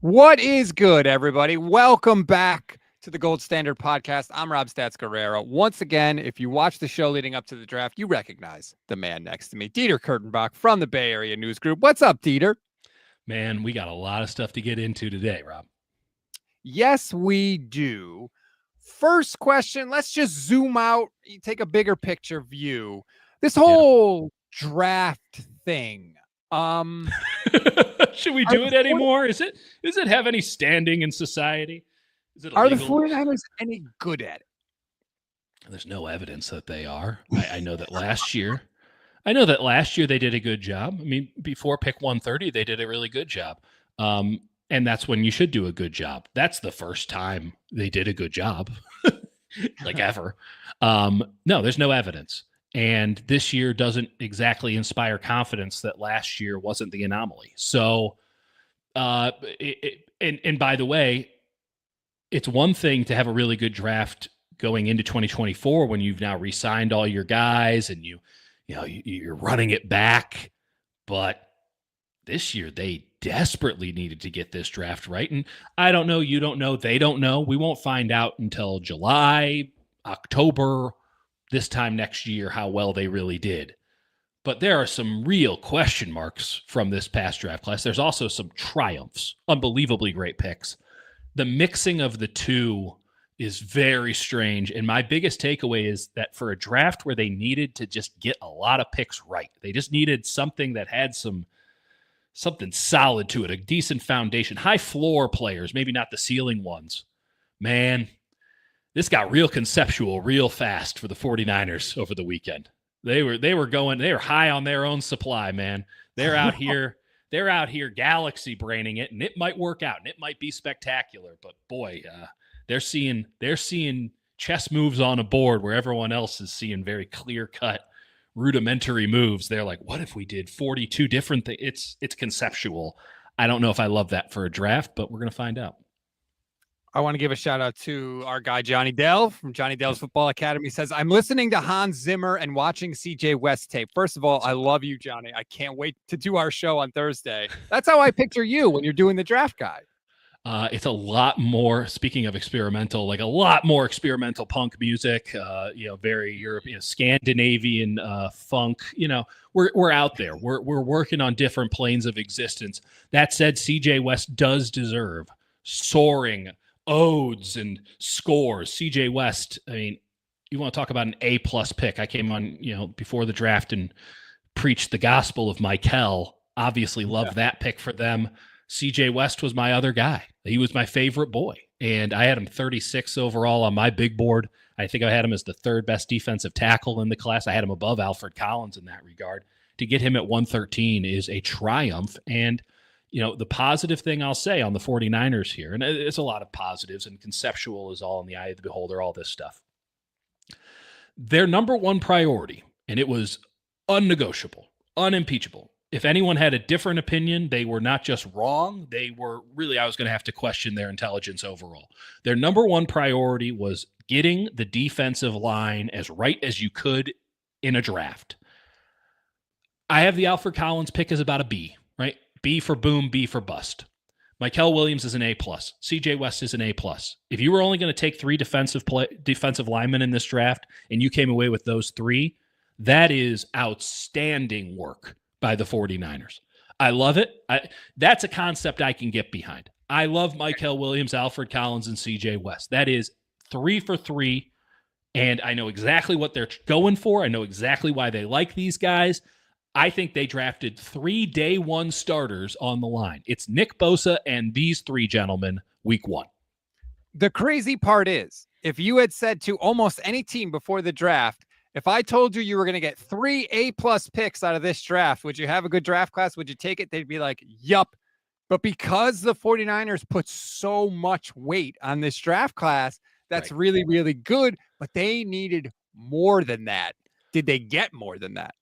What is good, everybody? Welcome back to the Gold Standard Podcast. I'm Rob Stats Guerrero. Once again, if you watch the show leading up to the draft, you recognize the man next to me, Dieter Kurtenbach from the Bay Area News Group. What's up, Dieter? Man, we got a lot of stuff to get into today, Rob. Yes, we do. First question, let's just zoom out, take a bigger picture view. This whole draft thing. Should we do it anymore? Is it have any standing in society? Is it Are the illegal? 49ers any good at it? There's no evidence that they are. I know that last year they did a good job. I mean, before pick 130, they did a really good job. And that's when you should do a good job. That's the first time they did a good job, like ever. No, there's no evidence. And this year doesn't exactly inspire confidence that last year wasn't the anomaly. So, and by the way, it's one thing to have a really good draft going into 2024 when you've now re-signed all your guys and you're running it back. But this year they desperately needed to get this draft right. And I don't know, you don't know, they don't know. We won't find out until July, October, this time next year, how well they really did. But there are some real question marks from this past draft class. There's also some triumphs, unbelievably great picks. The mixing of the two is very strange. And my biggest takeaway is that for a draft where they needed to just get a lot of picks right, they just needed something that had something solid to it, a decent foundation, high floor players, maybe not the ceiling ones. Man, this got real conceptual real fast for the 49ers over the weekend. They were high on their own supply, man. They're out here galaxy braining it, and it might work out and it might be spectacular. But boy, they're seeing chess moves on a board where everyone else is seeing very clear-cut, rudimentary moves. They're like, what if we did 42 different things? It's conceptual. I don't know if I love that for a draft, but we're going to find out. I want to give a shout out to our guy, Johnny Dell from Johnny Dell's Football Academy. Says, I'm listening to Hans Zimmer and watching CJ West tape. First of all, I love you, Johnny. I can't wait to do our show on Thursday. That's how I picture you when you're doing the draft guide. It's a lot more, speaking of experimental, like a lot more experimental punk music, very European, Scandinavian funk. We're out there. We're working on different planes of existence. That said, CJ West does deserve soaring odes and scores. CJ West, I mean, you want to talk about an A-plus pick. I came on, before the draft and preached the gospel of Mykel. Obviously loved that pick for them. CJ West was my other guy. He was my favorite boy. And I had him 36 overall on my big board. I think I had him as the third best defensive tackle in the class. I had him above Alfred Collins in that regard. To get him at 113 is a triumph. And the positive thing I'll say on the 49ers here, and it's a lot of positives, and conceptual is all in the eye of the beholder, all this stuff. Their number one priority, and it was unnegotiable, unimpeachable. If anyone had a different opinion, they were not just wrong, they were really, I was going to have to question their intelligence overall. Their number one priority was getting the defensive line as right as you could in a draft. I have the Alfred Collins pick as about a B, right? B for boom, B for bust. Mykel Williams is an A+. CJ West is an A+. If you were only going to take three defensive linemen in this draft and you came away with those three, that is outstanding work by the 49ers. I love it. That's a concept I can get behind. I love Mykel Williams, Alfred Collins, and CJ West. That is 3 for 3, and I know exactly what they're going for. I know exactly why they like these guys. I think they drafted 3 day one starters on the line. It's Nick Bosa and these 3 gentlemen week 1. The crazy part is, if you had said to almost any team before the draft, if I told you were going to get 3 A+ picks out of this draft, would you have a good draft class? Would you take it? They'd be like, yup. But because the 49ers put so much weight on this draft class, that's really, really good. But they needed more than that. Did they get more than that?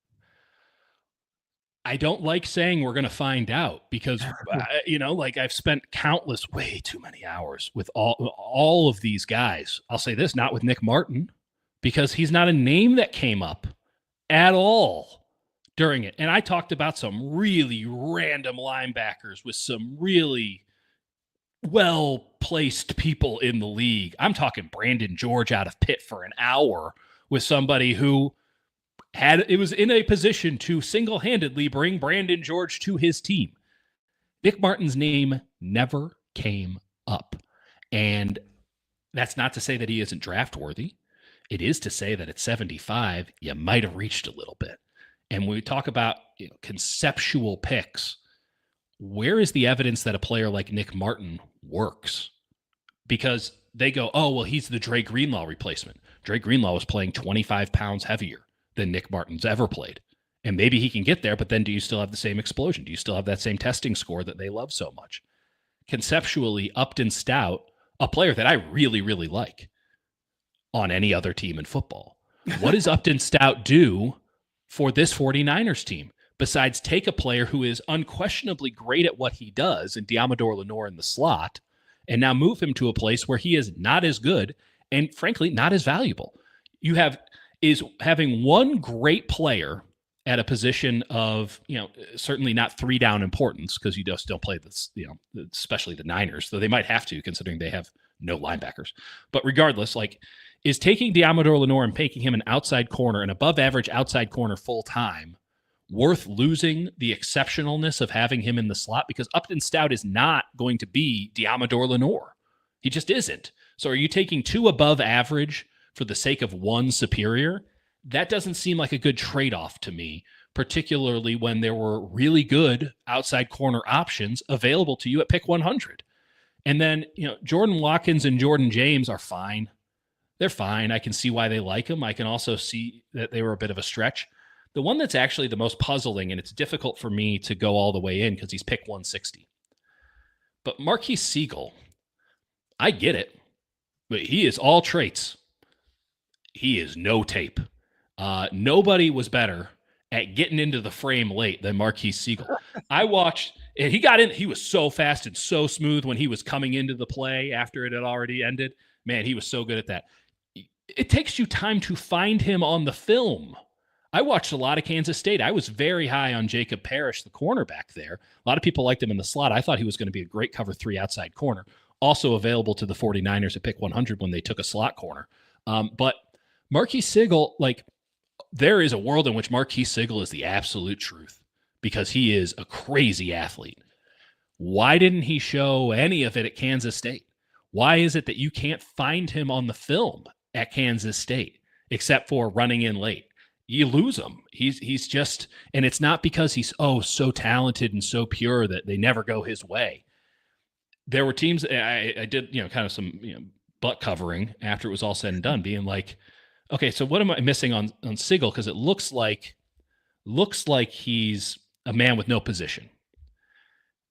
I don't like saying we're going to find out because, I've spent way too many hours with all of these guys. I'll say this, not with Nick Martin, because he's not a name that came up at all during it. And I talked about some really random linebackers with some really well-placed people in the league. I'm talking Brandon George out of Pitt for an hour with somebody who was in a position to single-handedly bring Brandon George to his team. Nick Martin's name never came up. And that's not to say that he isn't draft worthy. It is to say that at 75, you might have reached a little bit. And when we talk about conceptual picks, where is the evidence that a player like Nick Martin works? Because they go, oh, well, he's the Dre Greenlaw replacement. Dre Greenlaw was playing 25 pounds heavier than Nick Martin's ever played. And maybe he can get there, but then do you still have the same explosion? Do you still have that same testing score that they love so much? Conceptually, Upton Stout, a player that I really, really like on any other team in football. What does Upton Stout do for this 49ers team besides take a player who is unquestionably great at what he does in Diamador Lenore in the slot and now move him to a place where he is not as good and, frankly, not as valuable? Is having one great player at a position of, certainly not 3-down importance, because you just don't play this, especially the Niners, though they might have to, considering they have no linebackers. But regardless, is taking Diamador Lenore and making him an outside corner, an above average outside corner full time, worth losing the exceptionalness of having him in the slot? Because Upton Stout is not going to be Diamador Lenore. He just isn't. So are you taking 2 above average for the sake of 1 superior? That doesn't seem like a good trade-off to me, particularly when there were really good outside corner options available to you at pick 100. And then, Jordan Watkins and Jordan James are fine. They're fine. I can see why they like them. I can also see that they were a bit of a stretch. The one that's actually the most puzzling, and it's difficult for me to go all the way in because he's pick 160. But Marquis Sigle, I get it, but he is all traits. He is no tape. Nobody was better at getting into the frame late than Marquis Sigle. I watched, and he got in. He was so fast and so smooth when he was coming into the play after it had already ended. Man, he was so good at that. It takes you time to find him on the film. I watched a lot of Kansas State. I was very high on Jacob Parrish, the cornerback there. A lot of people liked him in the slot. I thought he was going to be a great cover 3 outside corner, also available to the 49ers at pick 100 when they took a slot corner. But Marquis Sigle, there is a world in which Marquis Sigle is the absolute truth because he is a crazy athlete. Why didn't he show any of it at Kansas State? Why is it that you can't find him on the film at Kansas State except for running in late? You lose him. He's just, and it's not because he's so talented and so pure that they never go his way. There were teams I did kind of some butt covering after it was all said and done, being like, okay, so what am I missing on Sigle? Because it looks like he's a man with no position.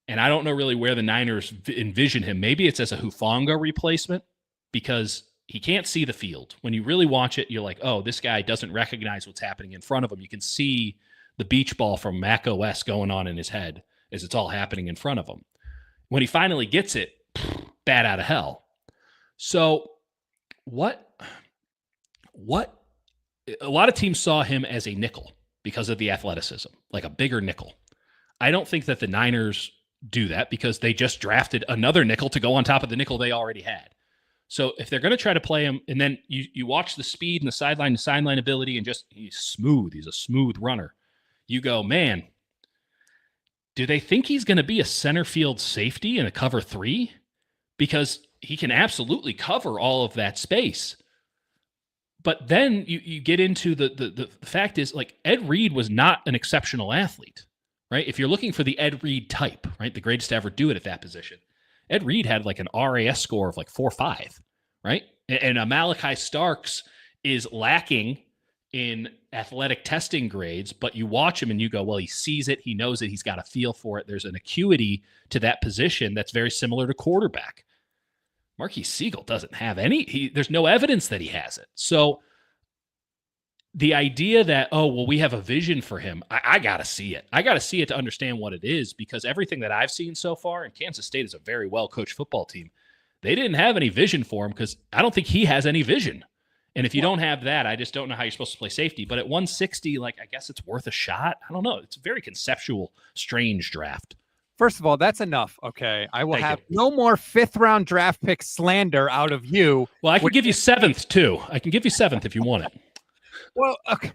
And I don't know really where the Niners envision him. Maybe it's as a Hufanga replacement because he can't see the field. When you really watch it, you're like, oh, this guy doesn't recognize what's happening in front of him. You can see the beach ball from Mac OS going on in his head as it's all happening in front of him. When he finally gets it, bat out of hell. So what a lot of teams saw him as a nickel because of the athleticism, like a bigger nickel. I don't think that the Niners do that because they just drafted another nickel to go on top of the nickel they already had. So if they're going to try to play him, and then you watch the speed and the sideline to sideline ability, and just he's smooth. He's a smooth runner. You go, man, do they think he's going to be a center field safety in a cover 3? Because he can absolutely cover all of that space. But then you get into the fact is, Ed Reed was not an exceptional athlete, right? If you're looking for the Ed Reed type, right, the greatest to ever do it at that position, Ed Reed had an RAS score of 4.5, right? And Malachi Starks is lacking in athletic testing grades, but you watch him and you go, well, he sees it. He knows it. He's got a feel for it. There's an acuity to that position that's very similar to quarterback. Marquis Sigle doesn't have any. There's no evidence that he has it. So the idea that, we have a vision for him, I got to see it. I got to see it to understand what it is, because everything that I've seen so far, and Kansas State is a very well-coached football team, they didn't have any vision for him because I don't think he has any vision. And if you don't have that, I just don't know how you're supposed to play safety. But at 160, I guess it's worth a shot. I don't know. It's a very conceptual, strange draft. First of all, that's enough. Okay. I will Thank have you. no more 5th-round draft pick slander out of you. Well, I can give you 7th too. I can give you 7th if you want it. Well, okay.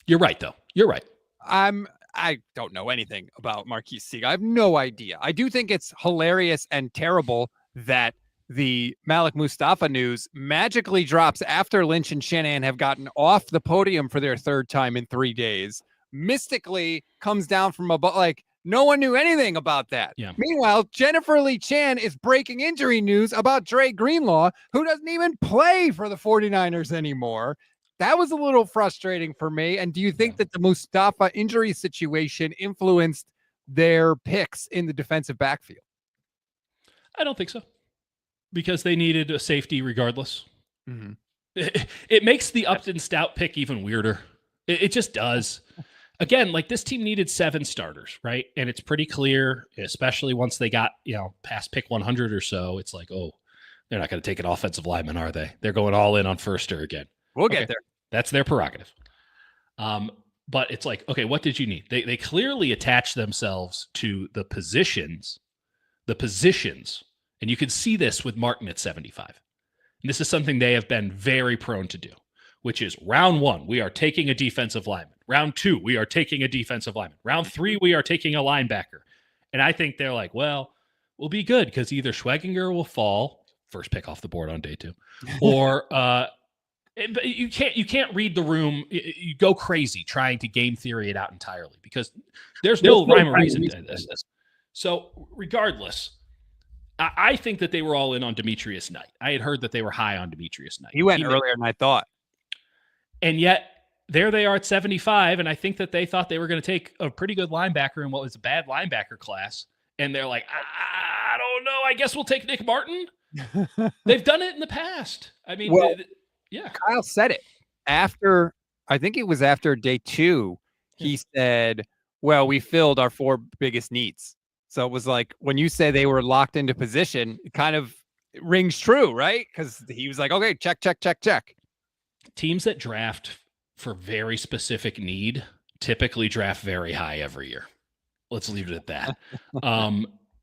You're right, though. You're right. I don't know anything about Marquis Sigle. I have no idea. I do think it's hilarious and terrible that the Malik Mustafa news magically drops after Lynch and Shanahan have gotten off the podium for their 3rd time in 3 days. Mystically comes down from above. Like, no one knew anything about that. Yeah. Meanwhile, Jennifer Lee Chan is breaking injury news about Dre Greenlaw, who doesn't even play for the 49ers anymore. That was a little frustrating for me. And do you think that the Mustafa injury situation influenced their picks in the defensive backfield? I don't think so, because they needed a safety regardless. Mm-hmm. It makes the Upton Stout pick even weirder. It just does. Again, like, this team needed 7 starters, right? And it's pretty clear, especially once they got, past pick 100 or so, it's like, oh, they're not going to take an offensive lineman, are they? They're going all in on Furster again. We'll get there. That's their prerogative. But it's like, okay, what did you need? They clearly attach themselves to the positions, and you can see this with Martin at 75. And this is something they have been very prone to do, which is round 1, we are taking a defensive lineman. Round 2, we are taking a defensive lineman. Round 3, we are taking a linebacker. And I think they're like, well, we'll be good because either Schweginger will fall, first pick off the board on day 2, or but you can't read the room. You go crazy trying to game theory it out entirely because there's no rhyme or reason to this. So regardless, I think that they were all in on Demetrius Knight. I had heard that they were high on Demetrius Knight. He went earlier than I thought. And yet there they are at 75, and I think that they thought they were going to take a pretty good linebacker in what was a bad linebacker class. And they're like, I don't know. I guess we'll take Nick Martin. They've done it in the past. I mean, yeah. Kyle said it after, I think it was after day 2. He said, well, we filled our 4 biggest needs. So it was like, when you say they were locked into position, it kind of rings true, right? Because he was like, okay, check. Teams that draft for very specific need typically draft very high every year. Let's leave it at that.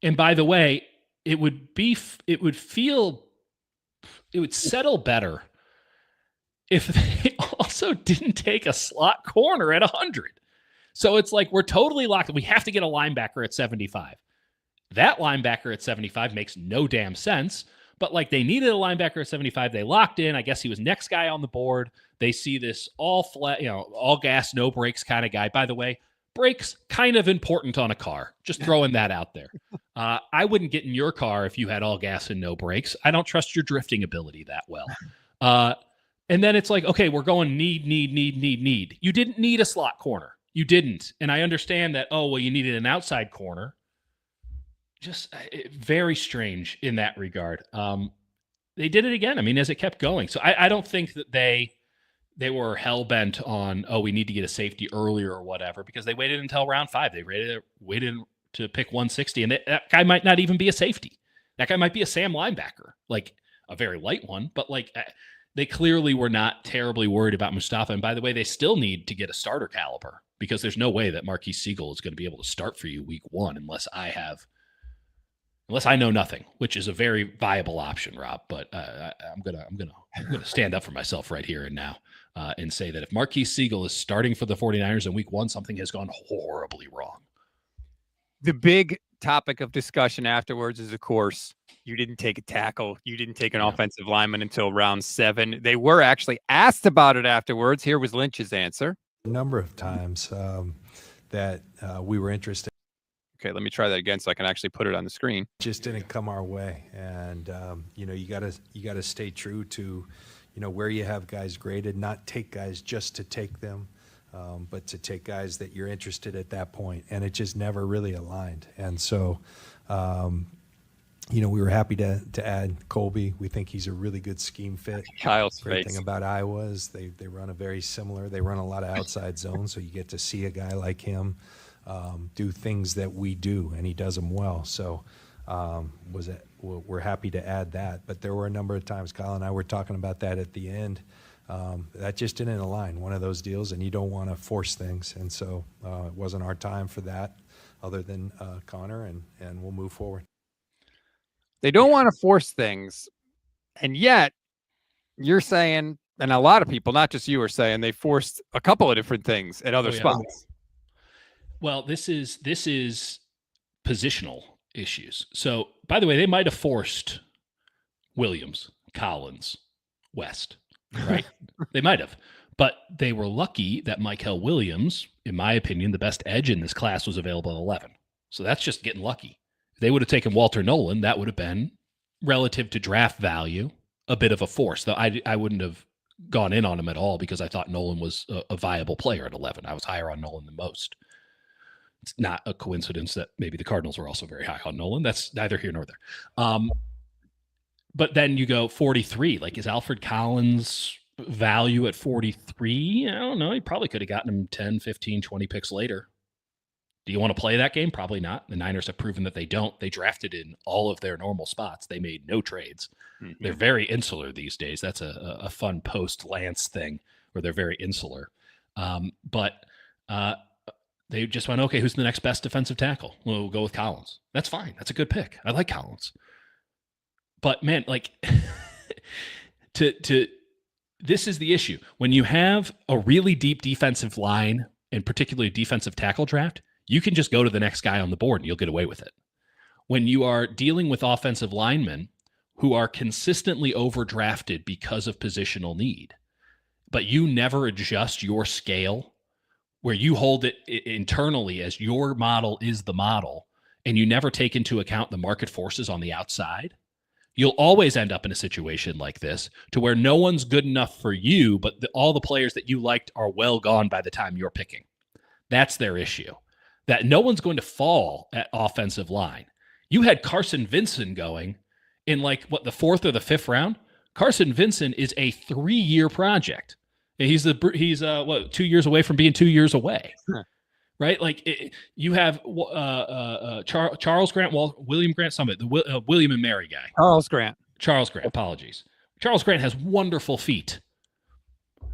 And by the way, it would settle better if they also didn't take a slot corner at 100. So it's like, we're totally locked. We have to get a linebacker at 75. That linebacker at 75 makes no damn sense, but like, they needed a linebacker at 75. They locked in. I guess he was next guy on the board. They see this all gas, no brakes kind of guy. By the way, brakes kind of important on a car. Just throwing that out there. I wouldn't get in your car if you had all gas and no brakes. I don't trust your drifting ability that well. And then it's like, okay, we're going need. You didn't need a slot corner. You didn't. And I understand that, you needed an outside corner. Just very strange in that regard. They did it again. I mean, as it kept going. So I don't think that they were hell-bent on, we need to get a safety earlier or whatever, because they waited until round 5. They waited to pick 160, and that guy might not even be a safety. That guy might be a Sam linebacker, like a very light one, but like they clearly were not terribly worried about Mustafa. And by the way, they still need to get a starter caliber, because there's no way that Marquis Sigle is going to be able to start for you week 1 unless I know nothing, which is a very viable option, Rob. But I'm gonna stand up for myself right here and now and say that if Marquis Sigle is starting for the 49ers in week 1, something has gone horribly wrong. The big topic of discussion afterwards is, of course, you didn't take a tackle. You didn't take an offensive lineman until round 7. They were actually asked about it afterwards. Here was Lynch's answer. A number of times that we were interested. Okay, let me try that again so I can actually put it on the screen. Just didn't come our way, and you gotta stay true to, where you have guys graded. Not take guys just to take them, but to take guys that you're interested at that point. And it just never really aligned. And so, we were happy to add Colby. We think he's a really good scheme fit. Kyle's Great face. thing about Iowa is they run a very similar. They run a lot of outside zones, so you get to see a guy like him do things that we do, and he does them well. So we're happy to add that. But there were a number of times, Kyle and I were talking about that at the end. That just didn't align, one of those deals, and you don't want to force things. And so it wasn't our time for that. other than Connor, and we'll move forward. They don't want to force things, and yet you're saying, and a lot of people, not just you, are saying they forced a couple of different things at other spots. Well, this is positional issues. So, by the way, they might have forced Williams, Collins, West, right? They might have. But they were lucky that Mykel Williams, in my opinion, the best edge in this class, was available at 11. So that's just getting lucky. If they would have taken Walter Nolan, that would have been, relative to draft value, a bit of a force. Though I wouldn't have gone in on him at all because I thought Nolan was a viable player at 11. I was higher on Nolan than most. It's not a coincidence that maybe the Cardinals were also very high on Nolan. That's neither here nor there. But then you go 43. Like, is Alfred Collins value at 43? I don't know. He probably could have gotten him 10, 15, 20 picks later. Do you want to play that game? Probably not. The Niners have proven that they don't. They drafted in all of their normal spots. They made no trades. Mm-hmm. They're very insular these days. That's a fun post-Lance thing where they're very insular. But they just went, okay, who's the next best defensive tackle? We'll go with Collins. That's fine. That's a good pick. I like Collins. But, man, like, this is the issue. When you have a really deep defensive line, and particularly a defensive tackle draft, you can just go to the next guy on the board and you'll get away with it. When you are dealing with offensive linemen who are consistently overdrafted because of positional need, but you never adjust your scale where you hold it internally as your model is the model, and you never take into account the market forces on the outside, you'll always end up in a situation like this to where no one's good enough for you, but all the players that you liked are well gone by the time you're picking. That's their issue. That no one's going to fall at offensive line. You had Carson Vincent going in the 4th or the 5th round. Carson Vincent is a 3-year project. He's 2 years away from being 2 years away. Huh. Right? Like, you have Charles Grant, William Grant, the William and Mary guy. Charles Grant, apologies. Charles Grant has wonderful feet.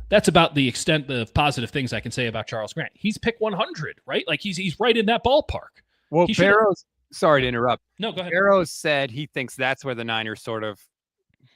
That's about the extent of positive things I can say about Charles Grant. He's pick 100, right? Like, he's right in that ballpark. Well, Barrows, sorry to interrupt. No, go ahead. Barrows said he thinks that's where the Niners sort of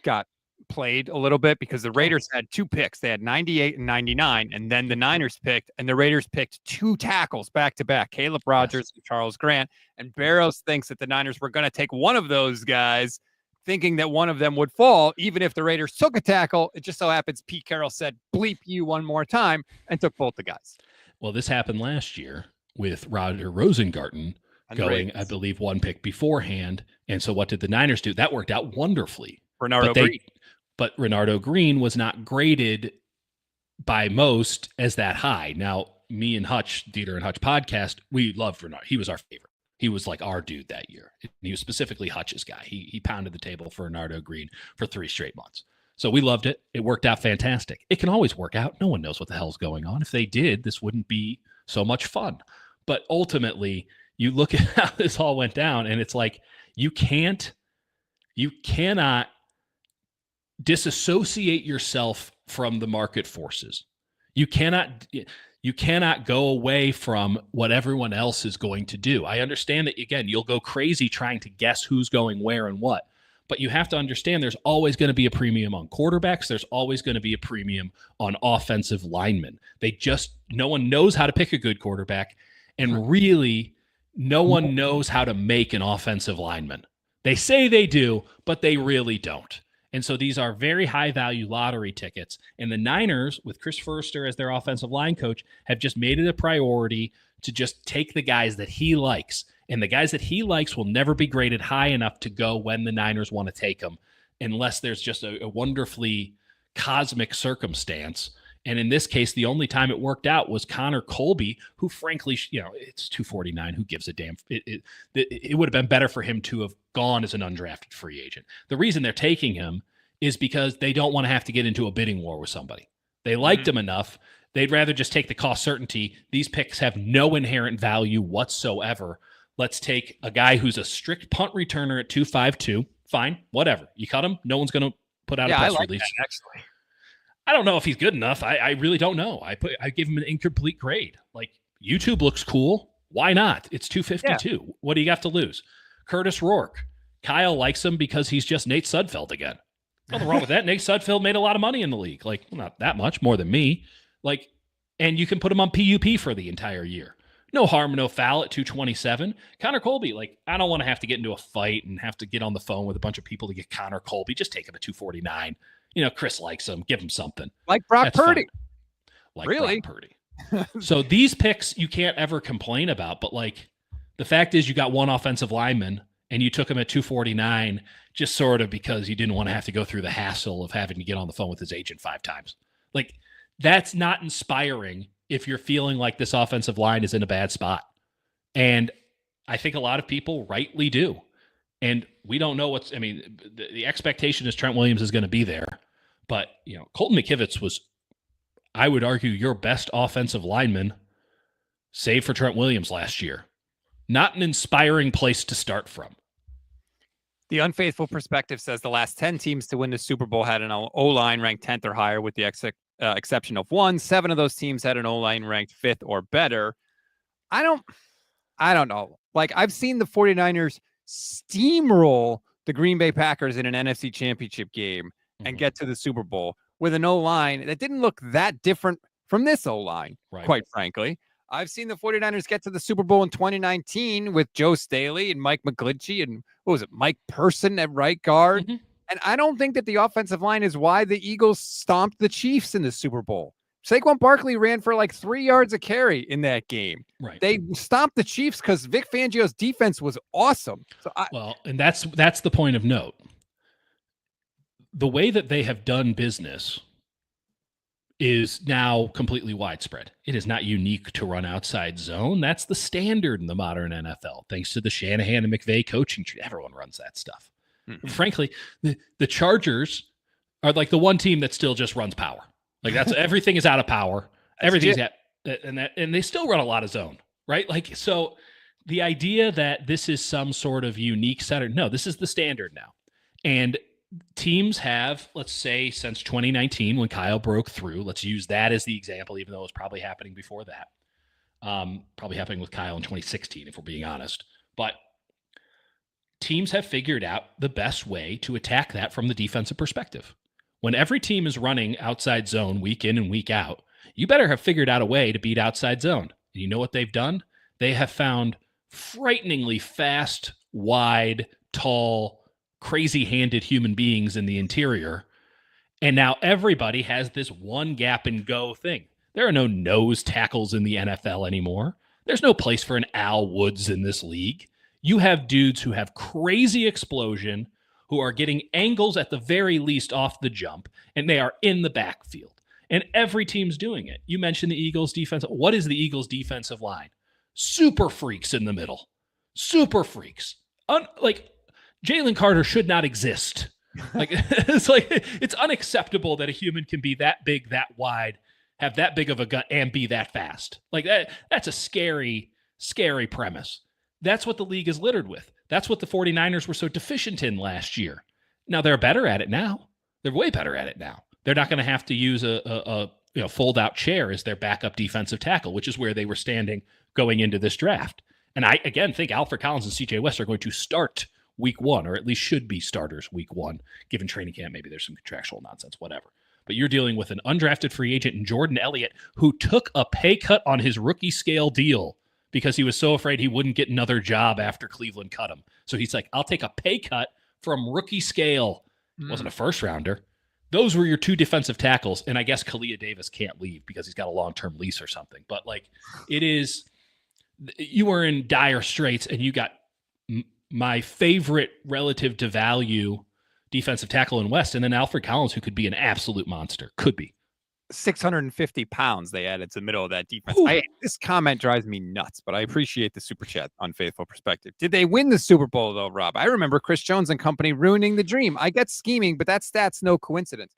got played a little bit, because the Raiders had 2 picks. They had 98 and 99, and then the Niners picked, and the Raiders picked 2 tackles back to back, Caleb Rogers and Charles Grant. And Barrows thinks that the Niners were going to take one of those guys, thinking that one of them would fall, even if the Raiders took a tackle. It just so happens Pete Carroll said, bleep you one more time, and took both the guys. Well, this happened last year with Roger Rosengarten going, I believe, 1 pick beforehand. And so what did the Niners do? That worked out wonderfully. But Renardo Green was not graded by most as that high. Now, me and Hutch, Dieter and Hutch podcast, we loved Renardo. He was our favorite. He was like our dude that year. He was specifically Hutch's guy. He pounded the table for Renardo Green for 3 straight months. So we loved it. It worked out fantastic. It can always work out. No one knows what the hell's going on. If they did, this wouldn't be so much fun. But ultimately, you look at how this all went down, and it's like you cannot disassociate yourself from the market forces. You cannot go away from what everyone else is going to do. I understand that, again, you'll go crazy trying to guess who's going where and what, but you have to understand there's always going to be a premium on quarterbacks. There's always going to be a premium on offensive linemen. No one knows how to pick a good quarterback, and really no one knows how to make an offensive lineman. They say they do, but they really don't. And so these are very high-value lottery tickets. And the Niners, with Chris Foerster as their offensive line coach, have just made it a priority to just take the guys that he likes. And the guys that he likes will never be graded high enough to go when the Niners want to take them, unless there's just a wonderfully cosmic circumstance. And in this case, the only time it worked out was Connor Colby, who frankly, it's 249. Who gives a damn? It would have been better for him to have gone as an undrafted free agent. The reason they're taking him is because they don't want to have to get into a bidding war with somebody. They liked him enough. They'd rather just take the cost certainty. These picks have no inherent value whatsoever. Let's take a guy who's a strict punt returner at 252. Fine, whatever. You cut him. No one's going to put out a press release. That, actually. I don't know if he's good enough. I really don't know. I gave him an incomplete grade. Like, YouTube looks cool. Why not? It's 252. Yeah. What do you have to lose? Curtis Rourke. Kyle likes him because he's just Nate Sudfeld again. Nothing wrong with that. Nate Sudfeld made a lot of money in the league. Like, not that much, more than me. Like, and you can put him on PUP for the entire year. No harm, no foul at 227. Connor Colby, like, I don't want to have to get into a fight and have to get on the phone with a bunch of people to get Connor Colby. Just take him at 249. Chris likes him. Give him something. Like Brock That's Purdy. Fine. Like really? Brock Purdy. So these picks you can't ever complain about, but like the fact is you got one offensive lineman and you took him at 249 just sort of because you didn't want to have to go through the hassle of having to get on the phone with his agent 5 times. Like, that's not inspiring if you're feeling like this offensive line is in a bad spot. And I think a lot of people rightly do. And we don't know the expectation is Trent Williams is going to be there. But, Colton McKivitz was, I would argue, your best offensive lineman, save for Trent Williams last year. Not an inspiring place to start from. The Unfaithful Perspective says the last 10 teams to win the Super Bowl had an O-line ranked 10th or higher with the exception of one. 7 of those teams had an O-line ranked 5th or better. I don't know. Like, I've seen the 49ers steamroll the Green Bay Packers in an NFC Championship game and get to the Super Bowl with an O-line that didn't look that different from this O-line, quite frankly. I've seen the 49ers get to the Super Bowl in 2019 with Joe Staley and Mike McGlinchey and Mike Person at right guard. Mm-hmm. And I don't think that the offensive line is why the Eagles stomped the Chiefs in the Super Bowl. Saquon Barkley ran for like 3 yards a carry in that game. Right. They stomped the Chiefs because Vic Fangio's defense was awesome. And that's the point of note. The way that they have done business is now completely widespread. It is not unique to run outside zone. That's the standard in the modern NFL. Thanks to the Shanahan and McVay coaching tree, everyone runs that stuff. Mm-hmm. Frankly, the Chargers are like the one team that still just runs power. Like, that's everything is out of power. Everything's and they still run a lot of zone, right? Like, so the idea that this is some sort of unique setter, no, this is the standard now. And teams have, let's say, since 2019 when Kyle broke through, let's use that as the example, even though it was probably happening before that. Probably happening with Kyle in 2016, if we're being honest. But teams have figured out the best way to attack that from the defensive perspective. When every team is running outside zone week in and week out, you better have figured out a way to beat outside zone. And you know what they've done? They have found frighteningly fast, wide, tall, crazy-handed human beings in the interior. And now everybody has this one gap and go thing. There are no nose tackles in the NFL anymore. There's no place for an Al Woods in this league. You have dudes who have crazy explosion, who are getting angles at the very least off the jump, and they are in the backfield. And every team's doing it. You mentioned the Eagles' defense. What is the Eagles' defensive line? Super freaks in the middle. Super freaks. Jalen Carter should not exist. It's unacceptable that a human can be that big, that wide, have that big of a gut, and be that fast. Like, that's a scary, scary premise. That's what the league is littered with. That's what the 49ers were so deficient in last year. Now they're better at it now. They're way better at it now. They're not going to have to use a fold-out chair as their backup defensive tackle, which is where they were standing going into this draft. And I, again, think Alfred Collins and CJ West are going to start week 1, or at least should be starters week 1, given training camp. Maybe there's some contractual nonsense, whatever. But you're dealing with an undrafted free agent in Jordan Elliott, who took a pay cut on his rookie scale deal because he was so afraid he wouldn't get another job after Cleveland cut him. So he's like, I'll take a pay cut from rookie scale. Wasn't a first rounder. Those were your 2 defensive tackles. And I guess Kalia Davis can't leave because he's got a long-term lease or something. But you were in dire straits, and you got my favorite relative to value defensive tackle in West, and then Alfred Collins, who could be an absolute monster. Could be. 650 pounds they added to the middle of that defense. This comment drives me nuts, but I appreciate the super chat on Faithful Perspective. Did they win the Super Bowl, though, Rob? I remember Chris Jones and company ruining the dream. I get scheming, but that stat's no coincidence.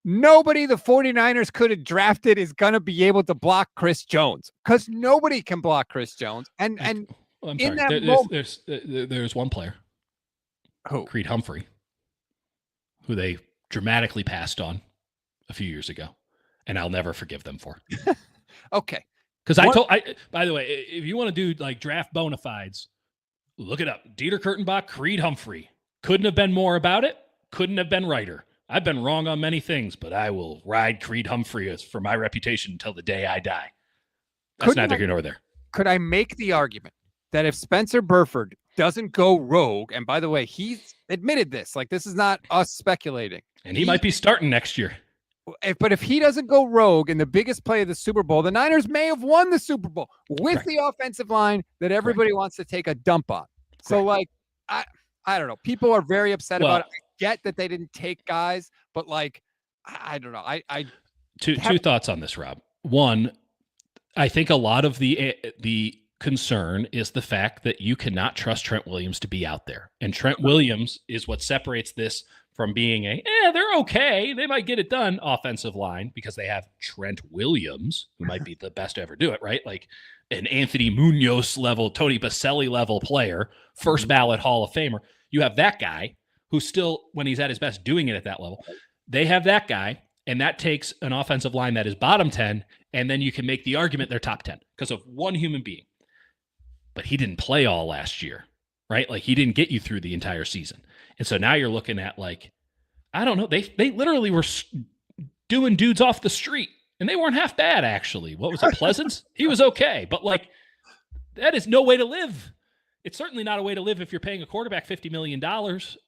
Nobody the 49ers could have drafted is going to be able to block Chris Jones, because nobody can block Chris Jones. I'm sorry. There's one player. Who? Creed Humphrey, who they dramatically passed on a few years ago, and I'll never forgive them for. Okay. Because by the way, if you want to do like draft bona fides, look it up. Dieter Kurtenbach, Creed Humphrey. Couldn't have been more about it. Couldn't have been righter. I've been wrong on many things, but I will ride Creed Humphrey for my reputation until the day I die. That's neither here nor there. Could I make the argument that if Spencer Burford doesn't go rogue, and by the way, he's admitted this, like this is not us speculating. And he might be starting next year. But if he doesn't go rogue in the biggest play of the Super Bowl, the Niners may have won the Super Bowl with the offensive line that everybody wants to take a dump on. So like, I don't know. People are very upset about it. I get that they didn't take guys, but like, I don't know. Two thoughts on this, Rob. One, I think a lot of the concern is the fact that you cannot trust Trent Williams to be out there. And Trent Williams is what separates this from being they're okay, they might get it done offensive line, because they have Trent Williams, who might be the best to ever do it, right? Like an Anthony Munoz level, Tony Baselli level player, first ballot Hall of Famer. You have that guy who's still, when he's at his best, doing it at that level. They have that guy, and that takes an offensive line that is bottom 10, and then you can make the argument they're top 10 because of one human being. But he didn't play all last year, right? Like he didn't get you through the entire season. And so now you're looking at like, I don't know, they literally were doing dudes off the street, and they weren't half bad, actually. What was it, Pleasance? He was okay. But like, that is no way to live. It's certainly not a way to live if you're paying a quarterback $50 million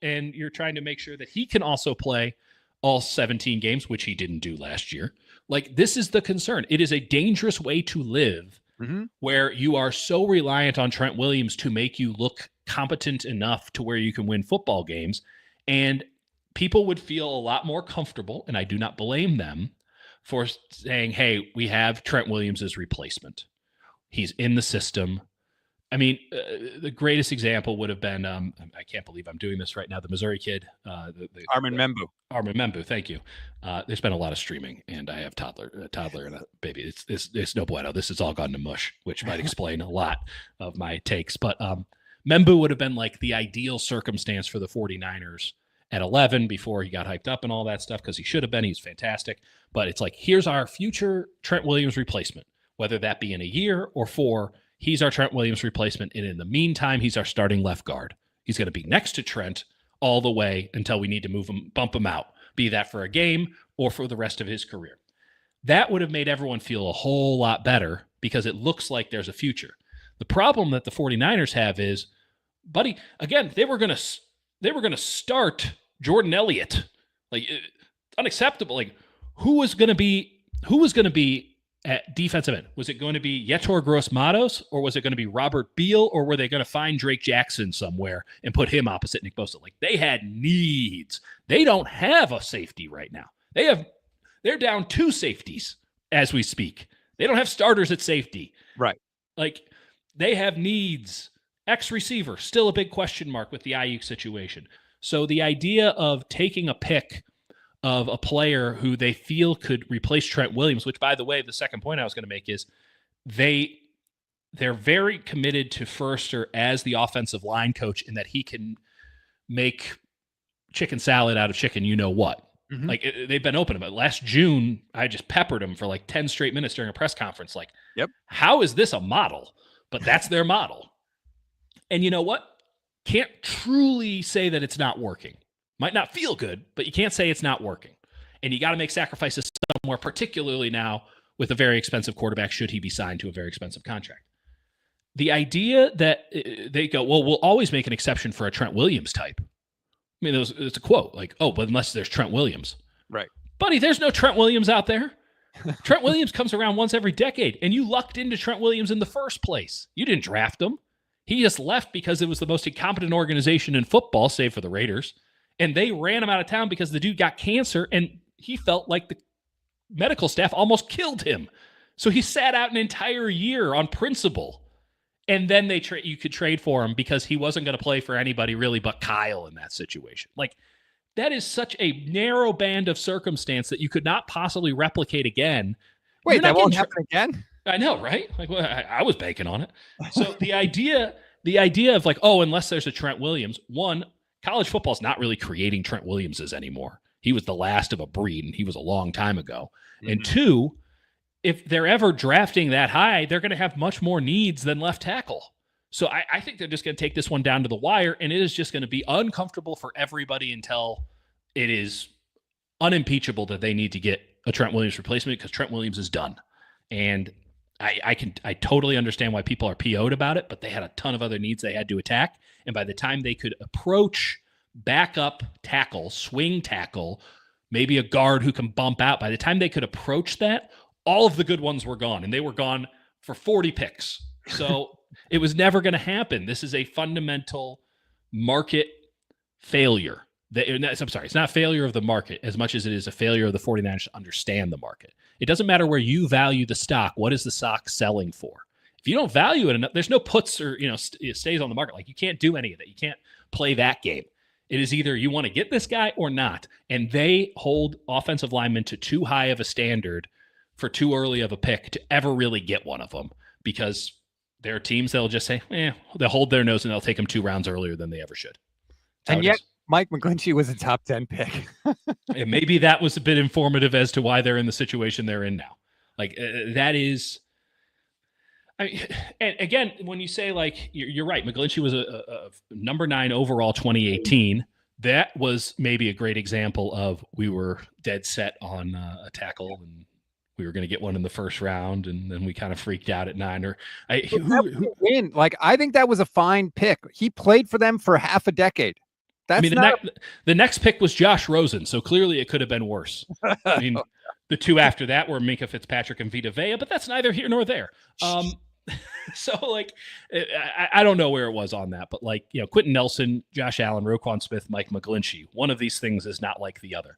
and you're trying to make sure that he can also play all 17 games, which he didn't do last year. Like, this is the concern. It is a dangerous way to live where you are so reliant on Trent Williams to make you look competent enough to where you can win football games. And people would feel a lot more comfortable, and I do not blame them for saying, hey, we have Trent Williams as replacement. He's in the system. I mean, the greatest example would have been, I can't believe I'm doing this right now, the Missouri kid. Armin Membu. Armin Membu, thank you. There's been a lot of streaming, and I have a toddler and a baby. It's no bueno. This has all gone to mush, which might explain a lot of my takes. But Membu would have been like the ideal circumstance for the 49ers at 11 before he got hyped up and all that stuff, because he should have been. He's fantastic. But it's like, here's our future Trent Williams replacement, whether that be in a year or 4. He's our Trent Williams replacement, and in the meantime, he's our starting left guard. He's going to be next to Trent all the way until we need to move him, bump him out, be that for a game or for the rest of his career. That would have made everyone feel a whole lot better, because it looks like there's a future. The problem that the 49ers have is, buddy, again, they were going to start Jordan Elliott. Like, unacceptable. Like, who was going to be at defensive end? Was it going to be Yetur Gross-Matos, or was it going to be Robert Beal, or were they going to find Drake Jackson somewhere and put him opposite Nick Bosa? Like, they had needs. They don't have a safety right now. They're down 2 safeties as we speak. They don't have starters at safety. Right. Like, they have needs. Ex-receiver, still a big question mark with the Ayuk situation. So the idea of taking a pick of a player who they feel could replace Trent Williams, which, by the way, the second point I was going to make is they're very committed to Foerster as the offensive line coach, in that he can make chicken salad out of chicken, you know what. Like, they've been open about it. Last June, I just peppered him for like 10 straight minutes during a press conference. Like, how is this a model? But that's their model. And you know what? Can't truly say that it's not working. Might not feel good, but you can't say it's not working. And you got to make sacrifices somewhere, particularly now with a very expensive quarterback, should he be signed to a very expensive contract. The idea that they go, well, we'll always make an exception for a Trent Williams type. I mean, it's a quote like, oh, but unless there's Trent Williams. Right. Buddy, there's no Trent Williams out there. Trent Williams comes around once every decade, and you lucked into Trent Williams in the first place. You didn't draft him. He just left because it was the most incompetent organization in football, save for the Raiders. And they ran him out of town because the dude got cancer, and he felt like the medical staff almost killed him. So he sat out an entire year on principle. And then you could trade for him because he wasn't going to play for anybody really but Kyle in that situation. Like, that is such a narrow band of circumstance that you could not possibly replicate again. Wait, that won't happen again? I know, right? Like, well, I was banking on it. So the idea of like, oh, unless there's a Trent Williams, one, college football is not really creating Trent Williamses anymore. He was the last of a breed, and he was a long time ago. And 2, if they're ever drafting that high, they're going to have much more needs than left tackle. So I think they're just going to take this one down to the wire, and it is just going to be uncomfortable for everybody until it is unimpeachable that they need to get a Trent Williams replacement, because Trent Williams is done. And I totally understand why people are PO'd about it, but they had a ton of other needs they had to attack. And by the time they could approach backup tackle, swing tackle, maybe a guard who can bump out, by the time they could approach that, all of the good ones were gone, and they were gone for 40 picks. So it was never going to happen. This is a fundamental market failure. I'm sorry, it's not a failure of the market as much as it is a failure of the 49ers to understand the market. It doesn't matter where you value the stock. What is the stock selling for? If you don't value it enough, there's no puts or, it stays on the market. Like, you can't do any of that. You can't play that game. It is either you want to get this guy or not. And they hold offensive linemen to too high of a standard for too early of a pick to ever really get one of them, because there are teams that'll just say, they'll hold their nose and they'll take them 2 rounds earlier than they ever should. And yet Mike McGlinchey was a top 10 pick. And maybe that was a bit informative as to why they're in the situation they're in now. Like, that is, I mean, and again, when you say, like, you're right, McGlinchey was a number 9 overall 2018. That was maybe a great example of, we were dead set on a tackle, and we were going to get one in the first round, and then we kind of freaked out at 9. Or who win? Like, I think that was a fine pick. He played for them for half a decade. That's the next pick was Josh Rosen, so clearly it could have been worse. I mean, the 2 after that were Minka Fitzpatrick and Vita Vea, but that's neither here nor there. So, like, I don't know where it was on that, but, like, Quentin Nelson, Josh Allen, Roquan Smith, Mike McGlinchey. One of these things is not like the other.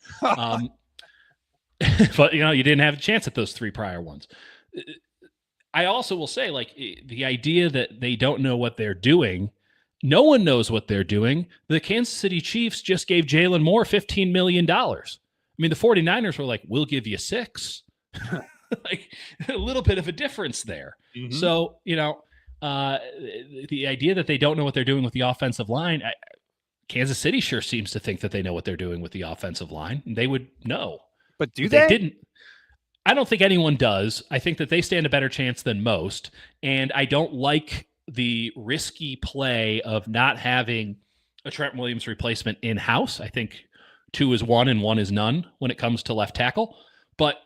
But, you didn't have a chance at those 3 prior ones. I also will say, like, the idea that they don't know what they're doing, no one knows what they're doing. The Kansas City Chiefs just gave Jalen Moore $15 million. I mean, the 49ers were like, we'll give you 6. Like, a little bit of a difference there. Mm-hmm. So, the idea that they don't know what they're doing with the offensive line, Kansas City sure seems to think that they know what they're doing with the offensive line. They would know. But they didn't. I don't think anyone does. I think that they stand a better chance than most. And I don't like the risky play of not having a Trent Williams replacement in-house. I think 2 is 1 and 1 is none when it comes to left tackle. But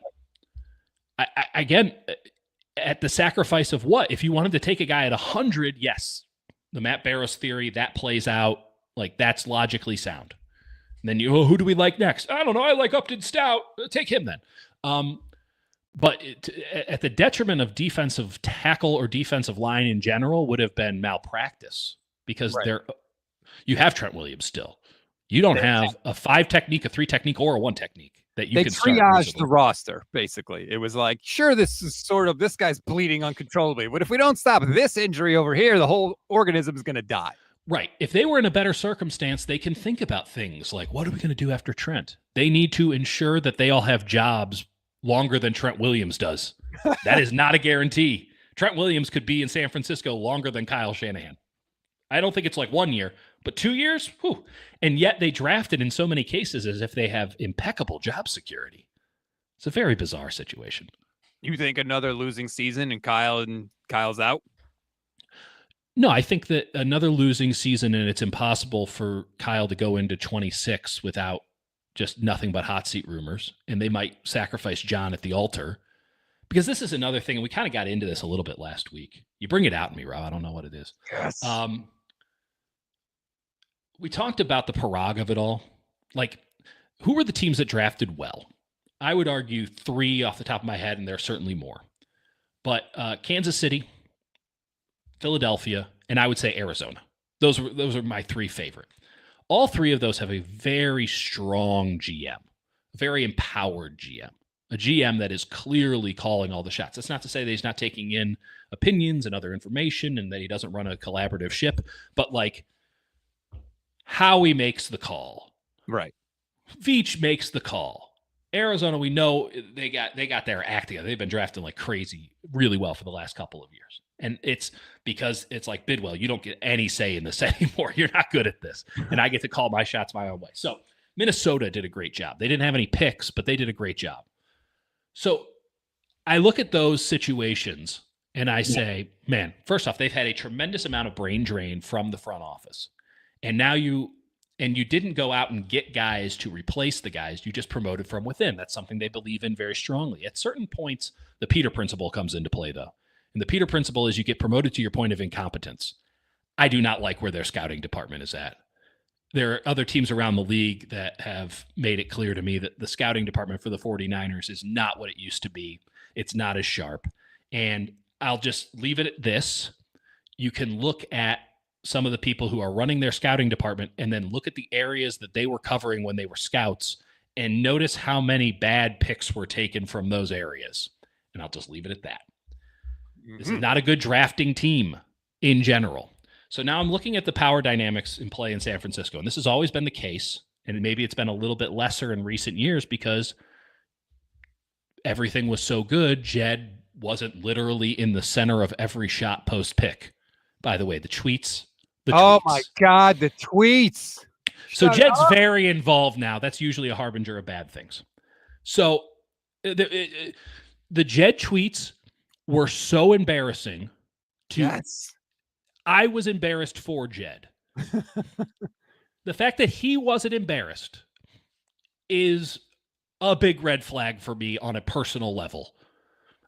again, at the sacrifice of what? If you wanted to take a guy at 100, yes, the Matt Barrows theory, that plays out. Like, that's logically sound. And then who do we like next? I don't know. I like Upton Stout. Take him then. But at the detriment of defensive tackle or defensive line in general would have been malpractice, because you have Trent Williams still. You don't have a 5 technique, a 3 technique, or a 1 technique that you can start. They triaged the roster, basically. It was like, sure, this guy's bleeding uncontrollably, but if we don't stop this injury over here, the whole organism is going to die. Right. If they were in a better circumstance, they can think about things like, what are we going to do after Trent? They need to ensure that they all have jobs longer than Trent Williams does. That is not a guarantee. Trent Williams could be in San Francisco longer than Kyle Shanahan. I don't think it's like 1 year, but 2 years? Whew. And yet they drafted in so many cases as if they have impeccable job security. It's a very bizarre situation. You think another losing season and Kyle's out? No, I think that another losing season, and it's impossible for Kyle to go into 26 without just nothing but hot seat rumors, and they might sacrifice John at the altar, because this is another thing, and we kind of got into this a little bit last week. You bring it out in me, Rob. I don't know what it is. Yes. We talked about the Parag of it all. Like, who were the teams that drafted well? I would argue 3 off the top of my head, and there are certainly more. But Kansas City, Philadelphia, and I would say Arizona. Those are my 3 favorite. All 3 of those have a very strong GM, a very empowered GM, a GM that is clearly calling all the shots. That's not to say that he's not taking in opinions and other information and that he doesn't run a collaborative ship, but, like, how he makes the call. Right. Veach makes the call. Arizona, we know they got their act together. They've been drafting like crazy really well for the last couple of years. And it's because it's like Bidwell, you don't get any say in this anymore. You're not good at this. And I get to call my shots my own way. So Minnesota did a great job. They didn't have any picks, but they did a great job. So I look at those situations and I say, man, first off, they've had a tremendous amount of brain drain from the front office. And now you didn't go out and get guys to replace the guys. You just promoted from within. That's something they believe in very strongly. At certain points, the Peter principle comes into play, though. And the Peter principle is you get promoted to your point of incompetence. I do not like where their scouting department is at. There are other teams around the league that have made it clear to me that the scouting department for the 49ers is not what it used to be. It's not as sharp. And I'll just leave it at this. You can look at some of the people who are running their scouting department and then look at the areas that they were covering when they were scouts and notice how many bad picks were taken from those areas. And I'll just leave it at that. This is not a good drafting team in general. So now I'm looking at the power dynamics in play in San Francisco. And this has always been the case. And maybe it's been a little bit lesser in recent years because everything was so good. Jed wasn't literally in the center of every shot post pick. By the way, the tweets. Oh my God, the tweets. So Jed's very involved now. That's usually a harbinger of bad things. So the Jed tweets were so embarrassing to Yes. I was embarrassed for Jed. The fact that he wasn't embarrassed is a big red flag for me on a personal level.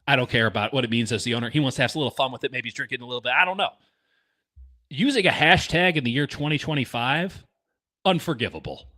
I don't care about what it means as the owner. He wants to have a little fun with it. Maybe he's drinking a little bit. I don't know. Using a hashtag in the year 2025, unforgivable.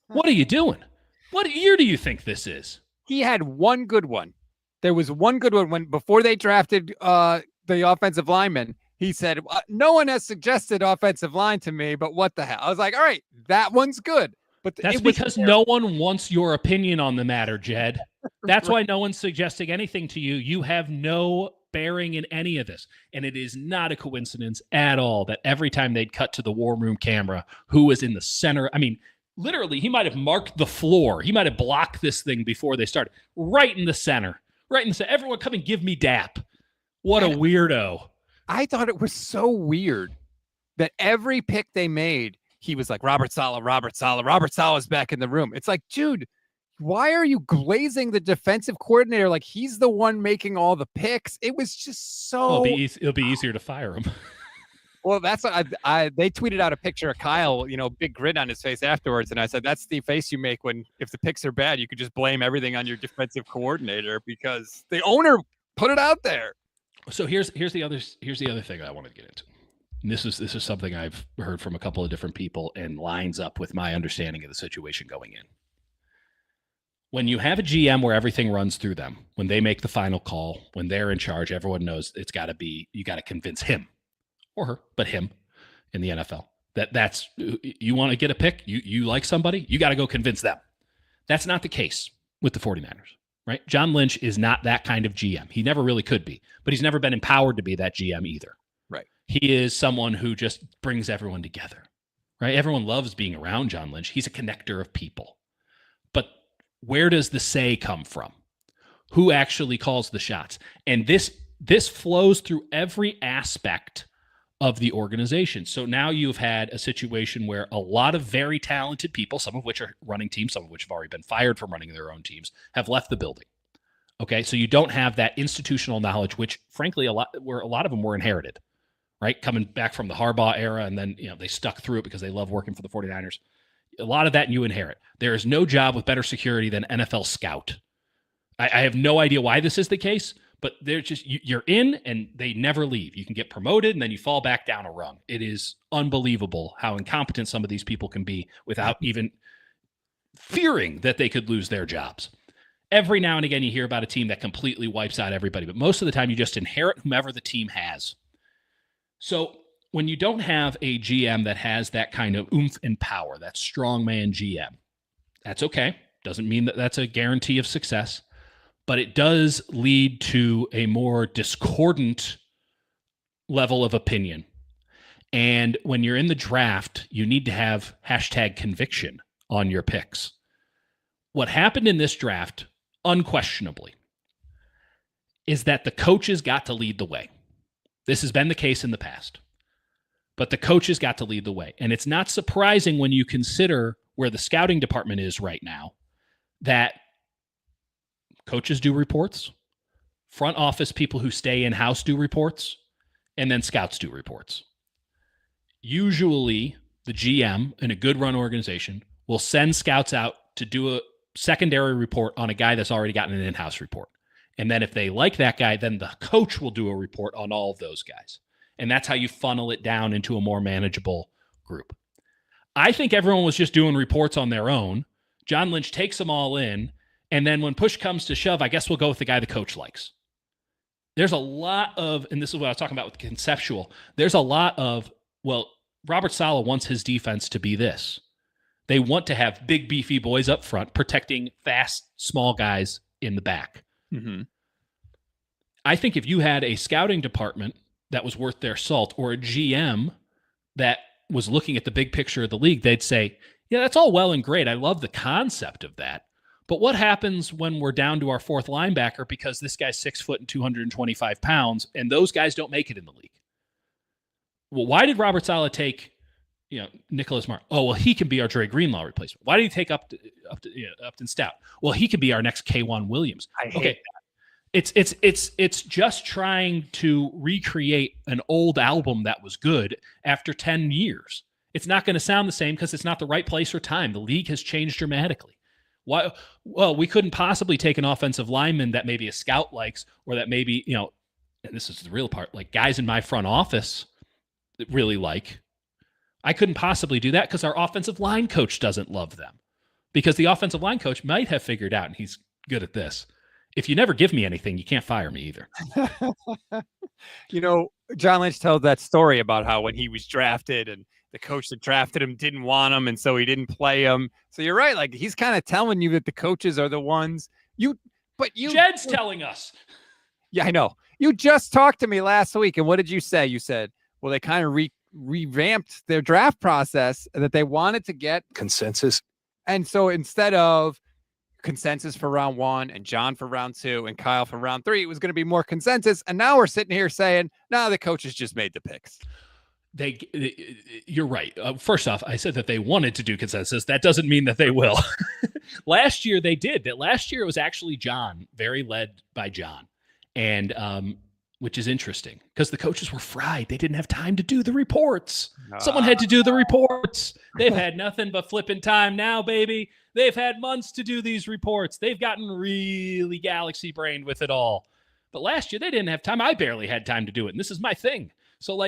What are you doing? What year do you think this is? He had one good one. There was one good one when before they drafted the offensive lineman. He said, no one has suggested offensive line to me, but what the hell? I was like, all right, that one's good. But that's because no one wants your opinion on the matter, Jed. That's why no one's suggesting anything to you. You have no bearing in any of this. And it is not a coincidence at all that every time they'd cut to the war room camera, who was in the center? I mean, literally, he might have marked the floor. He might have blocked this thing before they started. Right in the center. Right in the center. Everyone come and give me dap. What a weirdo. I thought it was so weird that every pick they made, he was like, Robert Saleh, Robert Saleh, Robert Saleh's back in the room. It's like, dude, why are you glazing the defensive coordinator like he's the one making all the picks? It was just so... It'll be easier to fire him. Well, that's what they tweeted out a picture of Kyle, big grin on his face afterwards. And I said, that's the face you make if the picks are bad, you could just blame everything on your defensive coordinator because the owner put it out there. So here's the other thing I wanted to get into. And this is something I've heard from a couple of different people and lines up with my understanding of the situation going in. When you have a GM where everything runs through them, when they make the final call, when they're in charge, everyone knows you got to convince him or her, but him in the NFL that's you want to get a pick, you like somebody, you got to go convince them. That's not the case with the 49ers. Right? John Lynch is not that kind of GM. He never really could be, but he's never been empowered to be that GM either. Right. He is someone who just brings everyone together. Right? Everyone loves being around John Lynch. He's a connector of people. But where does the say come from? Who actually calls the shots? And this flows through every aspect of the organization. So now you've had a situation where a lot of very talented people, some of which are running teams, some of which have already been fired from running their own teams, have left the building. Okay, so you don't have that institutional knowledge, which frankly a lot of them were inherited, right? Coming back from the Harbaugh era, and then they stuck through it because they love working for the 49ers. A lot of that you inherit. There is no job with better security than NFL scout. I have no idea why this is the case, but they're just, you're in and they never leave. You can get promoted and then you fall back down a rung. It is unbelievable how incompetent some of these people can be without even fearing that they could lose their jobs. Every now and again, you hear about a team that completely wipes out everybody, but most of the time you just inherit whomever the team has. So when you don't have a GM that has that kind of oomph and power, that strongman GM, that's okay. Doesn't mean that that's a guarantee of success. But it does lead to a more discordant level of opinion. And when you're in the draft, you need to have hashtag conviction on your picks. What happened in this draft, unquestionably, is that the coaches got to lead the way. This has been the case in the past. But the coaches got to lead the way. And it's not surprising when you consider where the scouting department is right now, that Coaches do reports. Front office people who stay in-house do reports. And then scouts do reports. Usually, the GM in a good run organization will send scouts out to do a secondary report on a guy that's already gotten an in-house report. And then if they like that guy, then the coach will do a report on all of those guys. And that's how you funnel it down into a more manageable group. I think everyone was just doing reports on their own. John Lynch takes them all in. And then when push comes to shove, I guess we'll go with the guy the coach likes. There's a lot of, and this is what I was talking about with conceptual, there's a lot of, well, Robert Saleh wants his defense to be this. They want to have big, beefy boys up front protecting fast, small guys in the back. Mm-hmm. I think if you had a scouting department that was worth their salt, or a GM that was looking at the big picture of the league, they'd say, yeah, that's all well and great. I love the concept of that. But what happens when we're down to our fourth linebacker because this guy's 6 foot and 225 pounds, and those guys don't make it in the league? Well, why did Robert Saleh take, Nicholas Martin? Oh, well, he can be our Dre Greenlaw replacement. Why did he take Upton Stout? Well, he could be our next K1 Williams. I hate that. It's just trying to recreate an old album that was good after 10 years. It's not going to sound the same because it's not the right place or time. The league has changed dramatically. Why? Well, we couldn't possibly take an offensive lineman that maybe a scout likes, or that maybe, and this is the real part, like guys in my front office that really like. I couldn't possibly do that because our offensive line coach doesn't love them, because the offensive line coach might have figured out, and he's good at this, if you never give me anything, you can't fire me either. John Lynch tells that story about how when he was drafted and the coach that drafted him didn't want him, and so he didn't play him. So you're right. Like, he's kind of telling you that the coaches are the ones Jed's telling us. Yeah, I know. You just talked to me last week, and what did you say? You said, well, they kind of revamped their draft process, and that they wanted to get consensus. And so instead of consensus for round 1 and John for round 2 and Kyle for round 3, it was going to be more consensus. And now we're sitting here saying, no, the coaches just made the picks. You're right. First off, I said that they wanted to do consensus. That doesn't mean that they will. Last year they did. That last year it was actually John, very led by John, and which is interesting because the coaches were fried. They didn't have time to do the reports. Someone had to do the reports. They've had nothing but flipping time now, baby. They've had months to do these reports. They've gotten really galaxy brained with it all. But last year they didn't have time. I barely had time to do it, and this is my thing. So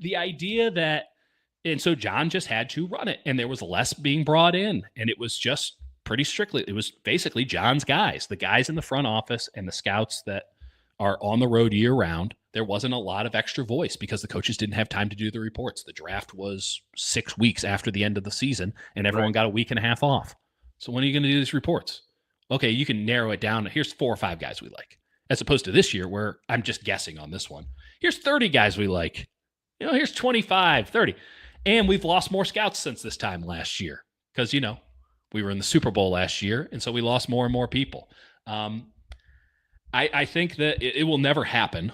the idea that, and so John just had to run it, and there was less being brought in, and it was just pretty strictly, it was basically John's guys, the guys in the front office and the scouts that are on the road year round. There wasn't a lot of extra voice because the coaches didn't have time to do the reports. The draft was 6 weeks after the end of the season, and everyone got a week and a half off. So when are you going to do these reports? Okay, you can narrow it down. Here's 4 or 5 guys we like, as opposed to this year where I'm just guessing on this one. Here's 30 guys we like. Here's 25, 30. And we've lost more scouts since this time last year because, we were in the Super Bowl last year, and so we lost more and more people. I think that it will never happen,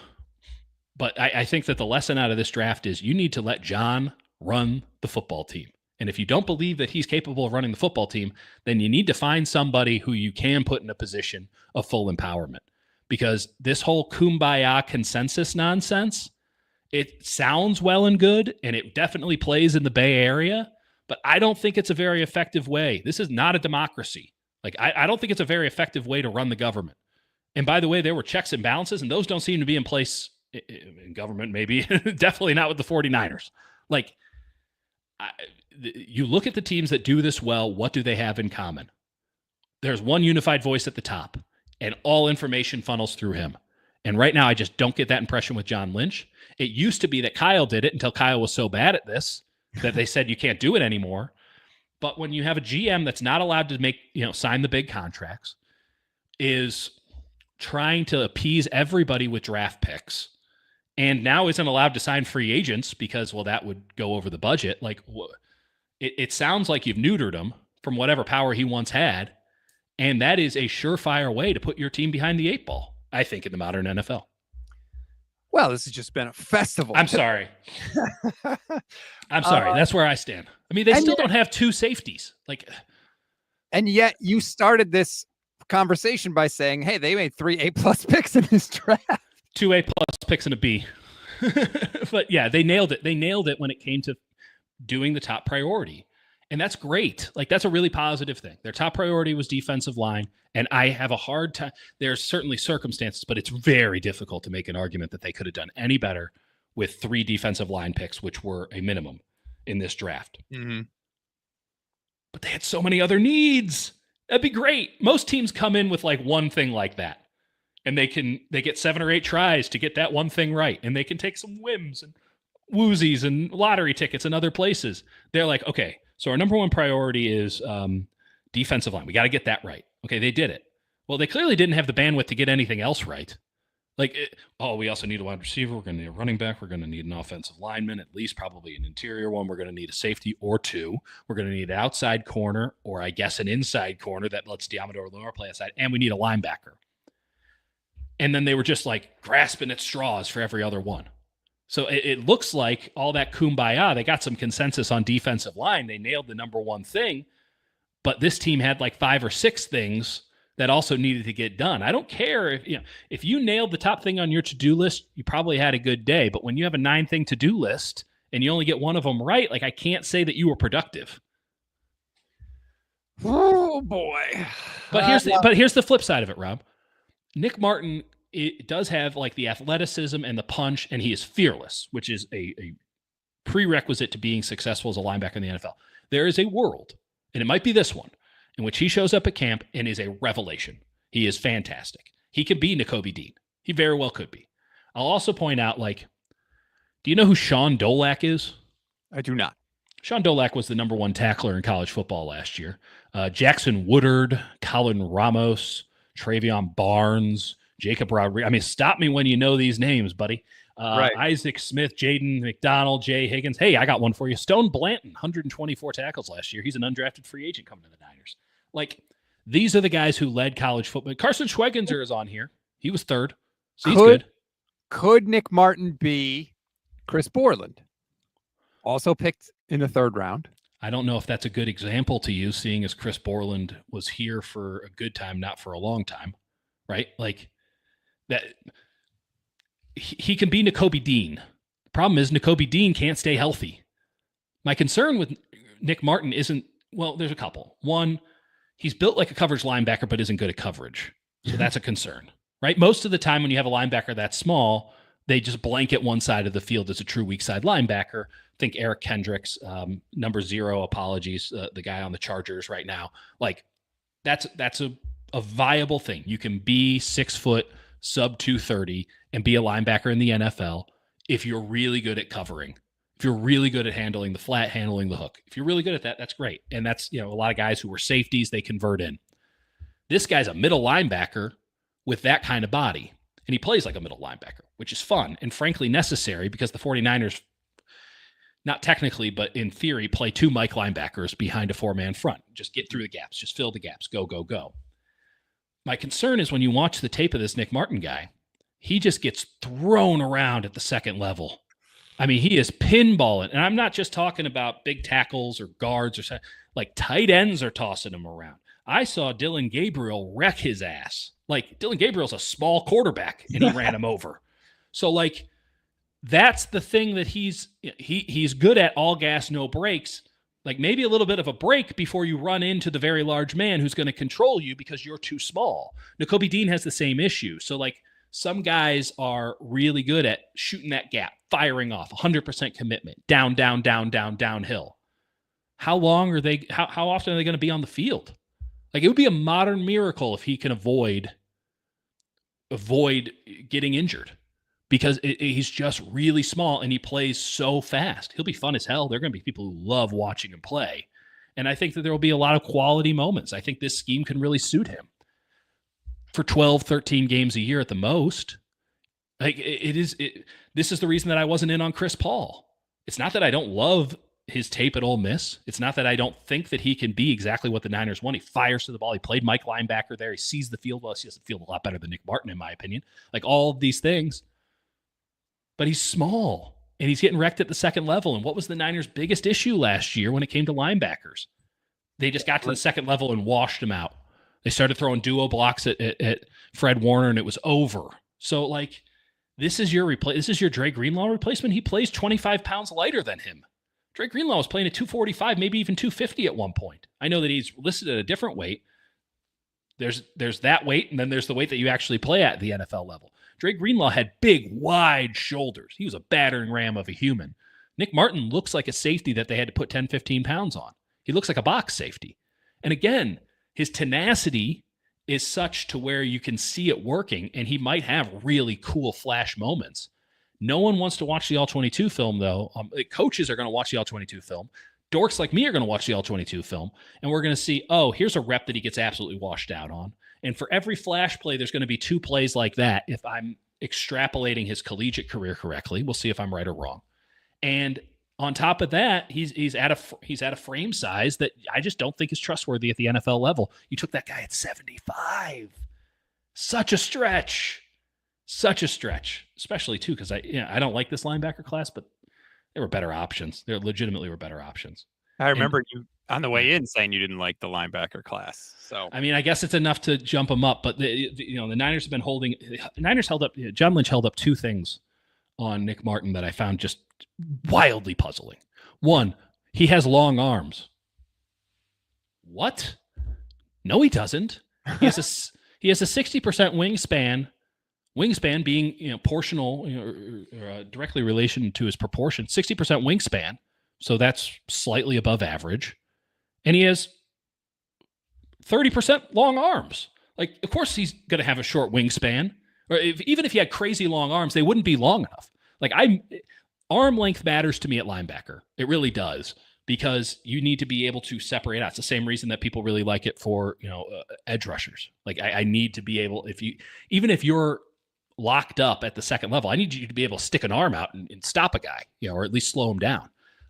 but I think that the lesson out of this draft is you need to let John run the football team. And if you don't believe that he's capable of running the football team, then you need to find somebody who you can put in a position of full empowerment. Because this whole kumbaya consensus nonsense, it sounds well and good, and it definitely plays in the Bay Area, but I don't think it's a very effective way. This is not a democracy. I don't think it's a very effective way to run the government. And by the way, there were checks and balances, and those don't seem to be in place in government, maybe. Definitely not with the 49ers. You look at the teams that do this well, what do they have in common? There's one unified voice at the top, and all information funnels through him. And right now, I just don't get that impression with John Lynch. It used to be that Kyle did it until Kyle was so bad at this that they said you can't do it anymore. But when you have a GM that's not allowed to sign the big contracts, is trying to appease everybody with draft picks, and now isn't allowed to sign free agents because, well, that would go over the budget. It sounds like you've neutered him from whatever power he once had, and that is a surefire way to put your team behind the 8 ball, I think, in the modern NFL. Well, this has just been a festival. I'm sorry. That's where I stand. I mean, they still don't have 2 safeties. And yet you started this conversation by saying, hey, they made 3 A+ picks in this draft. 2 A+ picks and a B. But yeah, they nailed it. They nailed it when it came to doing the top priority. And that's great. Like, that's a really positive thing. Their top priority was defensive line. And I have a hard time. There's certainly circumstances, but it's very difficult to make an argument that they could have done any better with 3 defensive line picks, which were a minimum in this draft. Mm-hmm. But they had so many other needs. That'd be great. Most teams come in with like one thing like that. And they get 7 or 8 tries to get that one thing right. And they can take some whims and woozies and lottery tickets and other places. They're like, okay, so our number one priority is defensive line. We got to get that right. Okay, they did it. Well, they clearly didn't have the bandwidth to get anything else right. Like, we also need a wide receiver. We're going to need a running back. We're going to need an offensive lineman, at least probably an interior one. We're going to need a safety or 2. We're going to need an outside corner, or I guess an inside corner that lets Diamador Lenore play outside. And we need a linebacker. And then they were just like grasping at straws for every other one. So it looks like all that kumbaya, they got some consensus on defensive line. They nailed the number one thing, but this team had like 5 or 6 things that also needed to get done. I don't care if you nailed the top thing on your to-do list, you probably had a good day. But when you have a 9-thing to-do list and you only get one of them right, like, I can't say that you were productive. Oh boy. But here's the flip side of it, Rob. Nick Martin, it does have like the athleticism and the punch, and he is fearless, which is a prerequisite to being successful as a linebacker in the NFL. There is a world, and it might be this one, in which he shows up at camp and is a revelation. He is fantastic. He could be Nakobe Dean. He very well could be. I'll also point out, like, do you know who Sean Dolak is? I do not. Sean Dolak was the number 1 tackler in college football last year. Jackson Woodard, Colin Ramos, Travion Barnes, Jacob Rodriguez. I mean, stop me when you know these names, buddy. Right. Isaac Smith, Jaden McDonald, Jay Higgins. Hey, I got one for you. Stone Blanton, 124 tackles last year. He's an undrafted free agent coming to the Niners. Like, these are the guys who led college football. Carson Schwegenzer is on here. He was 3rd. So he's good. Could Nick Martin be Chris Borland? Also picked in the 3rd round. I don't know if that's a good example to use, seeing as Chris Borland was here for a good time, not for a long time, right? Like, that he can be Nakobe Dean. The problem is Nakobe Dean can't stay healthy. My concern with Nick Martin isn't, well, there's a couple. One, he's built like a coverage linebacker, but isn't good at coverage. So that's a concern, right? Most of the time when you have a linebacker that small, they just blanket one side of the field as a true weak side linebacker. Think Eric Kendricks, number 0, apologies, the guy on the Chargers right now. Like, that's a viable thing. You can be 6 foot, sub 230, and be a linebacker in the NFL if you're really good at covering. If you're really good at handling the flat, handling the hook. If you're really good at that, that's great. And that's, a lot of guys who were safeties, they convert in. This guy's a middle linebacker with that kind of body. And he plays like a middle linebacker, which is fun and frankly necessary because the 49ers, not technically, but in theory, play 2 Mike linebackers behind a 4-man front. Just get through the gaps. Just fill the gaps. Go, go, go. My concern is when you watch the tape of this Nick Martin guy, he just gets thrown around at the second level. I mean, he is pinballing. And I'm not just talking about big tackles or guards or something. Like, tight ends are tossing him around. I saw Dylan Gabriel wreck his ass. Like, Dylan Gabriel's a small quarterback, and he ran him over. So, like, that's the thing that he's good at, all gas, no brakes. Like, maybe a little bit of a break before you run into the very large man who's going to control you because you're too small. Nakobe Dean has the same issue. So, like, some guys are really good at shooting that gap, firing off, 100% commitment, downhill. How long are they, how often are they going to be on the field? Like, it would be a modern miracle if he can avoid getting injured. Because he's just really small and he plays so fast. He'll be fun as hell. There are going to be people who love watching him play. And I think that there will be a lot of quality moments. I think this scheme can really suit him for 12, 13 games a year at the most. Like, this is the reason that I wasn't in on Chris Paul. It's not that I don't love his tape at Ole Miss. It's not that I don't think that he can be exactly what the Niners want. He fires to the ball. He played Mike linebacker there. He sees the field well. He doesn't feel a lot better than Nick Martin, in my opinion. Like, all of these things. But he's small, and he's getting wrecked at the second level. And what was the Niners' biggest issue last year when it came to linebackers? They just got to the second level and washed him out. They started throwing duo blocks at Fred Warner, and it was over. So, like, this is your Dre Greenlaw replacement. He plays 25 pounds lighter than him. Dre Greenlaw was playing at 245, maybe even 250 at one point. I know that he's listed at a different weight. There's that weight, and then there's the weight that you actually play at the NFL level. Dre Greenlaw had big, wide shoulders. He was a battering ram of a human. Nick Martin looks like a safety that they had to put 10, 15 pounds on. He looks like a box safety. And again, his tenacity is such to where you can see it working, and he might have really cool flash moments. No one wants to watch the All-22 film, though. Coaches are going to watch the All-22 film. Dorks like me are going to watch the All-22 film, and we're going to see, oh, here's a rep that he gets absolutely washed out on. And for every flash play, there's going to be 2 plays like that. If I'm extrapolating his collegiate career correctly, we'll see if I'm right or wrong. And on top of that, he's at a frame size that I just don't think is trustworthy at the NFL level. You took that guy at 75. Such a stretch, especially too because I don't like this linebacker class, but there were better options. There legitimately were better options. I remember you on the way in saying you didn't like the linebacker class. So I mean, I guess it's enough to jump them up, but the Niners have been holding. The Niners held up. John Lynch held up 2 things on Nick Martin that I found just wildly puzzling. One, he has long arms. What? No, he doesn't. He has a 60% wingspan. Wingspan being portional, or directly relation to his proportion. 60% wingspan, so that's slightly above average, and he has 30% long arms. Like, of course, he's going to have a short wingspan. Or even if he had crazy long arms, they wouldn't be long enough. Like, arm length matters to me at linebacker. It really does, because you need to be able to separate out. It's the same reason that people really like it for edge rushers. Like, I need to be able, even if you're locked up at the second level, I need you to be able to stick an arm out and stop a guy, or at least slow him down.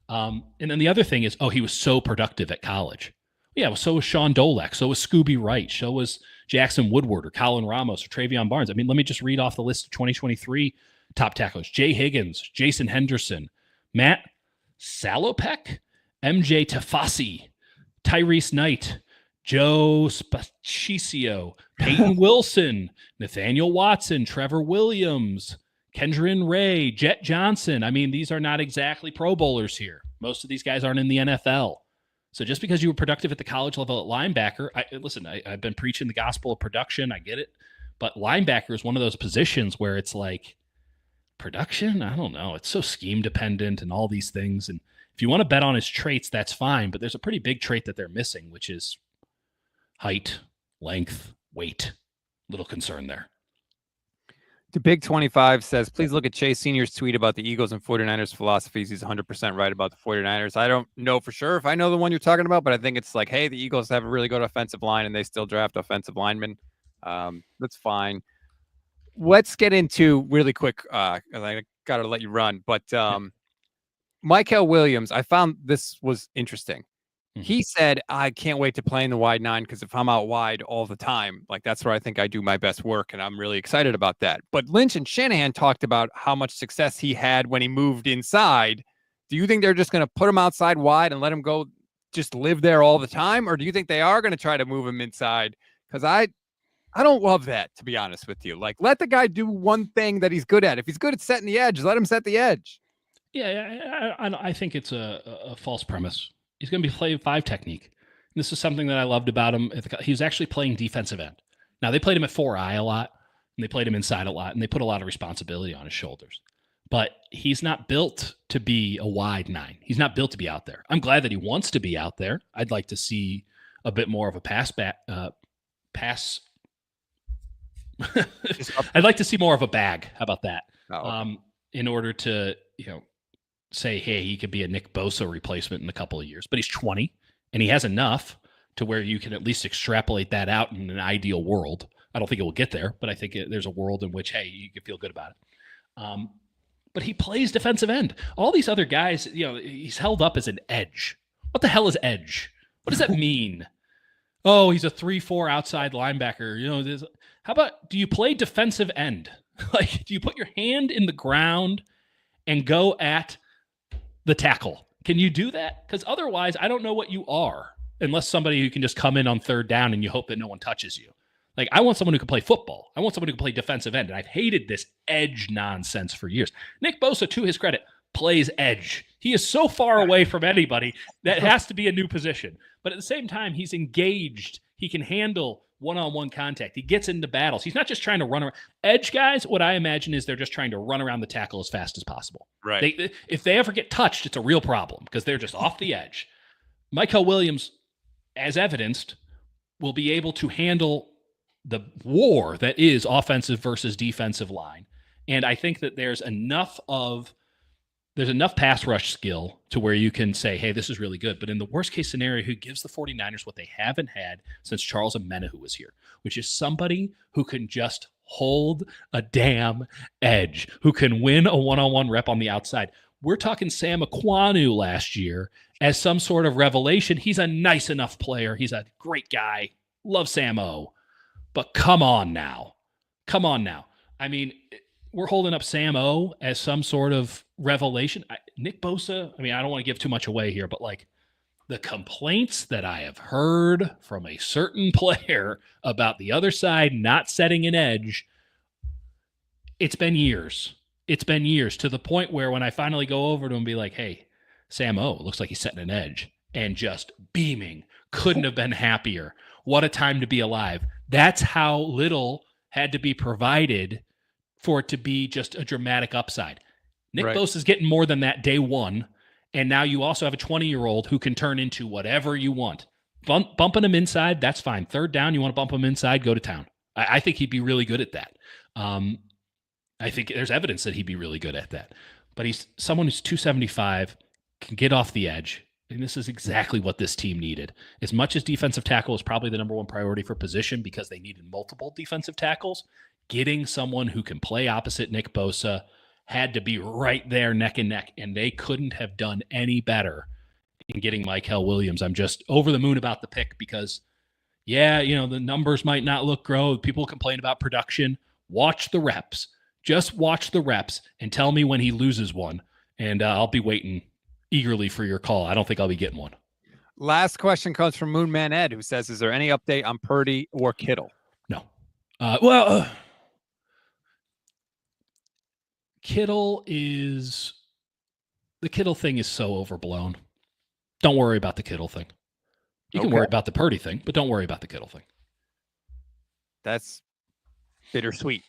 And then the other thing is, he was so productive at college. Yeah, well, so was Sean Dolak, so was Scooby Wright, so was Jackson Woodward or Colin Ramos or Travion Barnes. I mean, let me just read off the list of 2023 top tacklers. Jay Higgins, Jason Henderson, Matt Salopek, MJ Tafasi, Tyrese Knight, Joe Spacicio, Peyton Wilson, Nathaniel Watson, Trevor Williams, Kendrin Ray, Jet Johnson. I mean, these are not exactly Pro Bowlers here. Most of these guys aren't in the NFL. So just because you were productive at the college level at linebacker, I've been preaching the gospel of production. I get it. But linebacker is one of those positions where it's like, production? I don't know. It's so scheme dependent and all these things. And if you want to bet on his traits, that's fine. But there's a pretty big trait that they're missing, which is height, length, weight. Little concern there. The Big 25 says, please look at Chase Sr.'s tweet about the Eagles and 49ers philosophies. He's 100% right about the 49ers. I don't know for sure if I know the one you're talking about, but I think it's like, hey, the Eagles have a really good offensive line and they still draft offensive linemen. That's fine. Let's get into really quick. I got to let you run, but Mykel Williams, I found this was interesting. He said, I can't wait to play in the wide 9 because if I'm out wide all the time, like that's where I think I do my best work. And I'm really excited about that. But Lynch and Shanahan talked about how much success he had when he moved inside. Do you think they're just going to put him outside wide and let him go just live there all the time? Or do you think they are going to try to move him inside? Because I don't love that, to be honest with you. Like, let the guy do one thing that he's good at. If he's good at setting the edge, let him set the edge. Yeah, I think it's a false premise. He's going to be playing 5 technique. And this is something that I loved about him. He was actually playing defensive end. Now, they played him at 4-eye a lot, and they played him inside a lot, and they put a lot of responsibility on his shoulders. But he's not built to be a wide 9. He's not built to be out there. I'm glad that he wants to be out there. I'd like to see a bit more of a pass. I'd like to see more of a bag. How about that? Oh, okay. In order to, say, hey, he could be a Nick Bosa replacement in a couple of years, but he's 20 and he has enough to where you can at least extrapolate that out in an ideal world. I don't think it will get there, but I think there's a world in which, hey, you can feel good about it. But he plays defensive end. All these other guys, he's held up as an edge. What the hell is edge? What does that mean? Oh, he's a 3-4 outside linebacker. How about, do you play defensive end? Like, do you put your hand in the ground and go at the tackle? Can you do that? Because otherwise, I don't know what you are. unless somebody who can just come in on third down and you hope that no one touches you. Like, I want someone who can play football. I want someone who can play defensive end. And I've hated this edge nonsense for years. Nick Bosa, to his credit, plays edge. He is so far away from anybody that has to be a new position. But at the same time, he's engaged. He can handle one-on-one contact. He gets into battles. He's not just trying to run around. Edge guys, what I imagine is they're just trying to run around the tackle as fast as possible. Right. If they ever get touched, it's a real problem because they're just off the edge. Mykel Williams, as evidenced, will be able to handle the war that is offensive versus defensive line. And I think that there's enough pass rush skill to where you can say, hey, this is really good. But in the worst case scenario, who gives the 49ers what they haven't had since Charles Omenihu was here, which is somebody who can just hold a damn edge, who can win a one-on-one rep on the outside. We're talking Sam Aquanu last year as some sort of revelation. He's a nice enough player. He's a great guy. Love Sam O. But come on now. I mean, we're holding up Sam O as some sort of revelation. Nick Bosa, I mean, I don't want to give too much away here, but like the complaints that I have heard from a certain player about the other side not setting an edge, it's been years. It's been years to the point where when I finally go over to him and be like, hey, Sam O, looks like he's setting an edge, and just beaming, couldn't have been happier. What a time to be alive. That's how little had to be provided for it to be just a dramatic upside. Nick Bosa is getting more than that day one, and now you also have a 20-year-old who can turn into whatever you want. Bumping him inside, that's fine. Third down, you want to bump him inside, go to town. I think he'd be really good at that. I think there's evidence that he'd be really good at that. But he's someone who's 275, can get off the edge, and this is exactly what this team needed. As much as defensive tackle is probably the number one priority for position because they needed multiple defensive tackles, getting someone who can play opposite Nick Bosa had to be right there neck and neck, and they couldn't have done any better in getting Mykel Williams. I'm just over the moon about the pick because, yeah, you know, the numbers might not look great. People complain about production. Watch the reps. Just watch the reps and tell me when he loses one, and I'll be waiting eagerly for your call. I don't think I'll be getting one. Last question comes from Moonman Ed, who says, is there any update on Purdy or Kittle? No. The Kittle thing is so overblown. Don't worry about the Kittle thing. You can worry about the Purdy thing, but don't worry about the Kittle thing. That's bittersweet.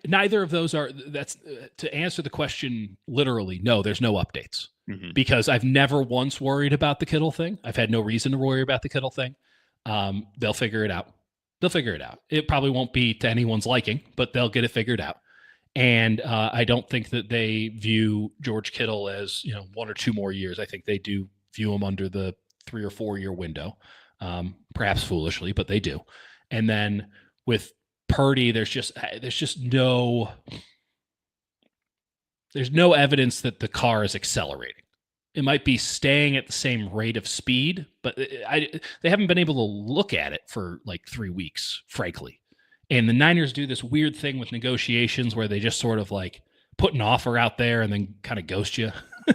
Neither of those are. That's to answer the question literally. No, there's no updates because I've never once worried about the Kittle thing. I've had no reason to worry about the Kittle thing. They'll figure it out. It probably won't be to anyone's liking, but they'll get it figured out. And I don't think that they view George Kittle as 1 or 2 more years. I think they do view him under the 3 or 4 year window, perhaps foolishly, but they do. And then with Purdy, there's no evidence that the car is accelerating. It might be staying at the same rate of speed, but they haven't been able to look at it for like 3 weeks, frankly. And the Niners do this weird thing with negotiations where they just sort of like put an offer out there and then kind of ghost you.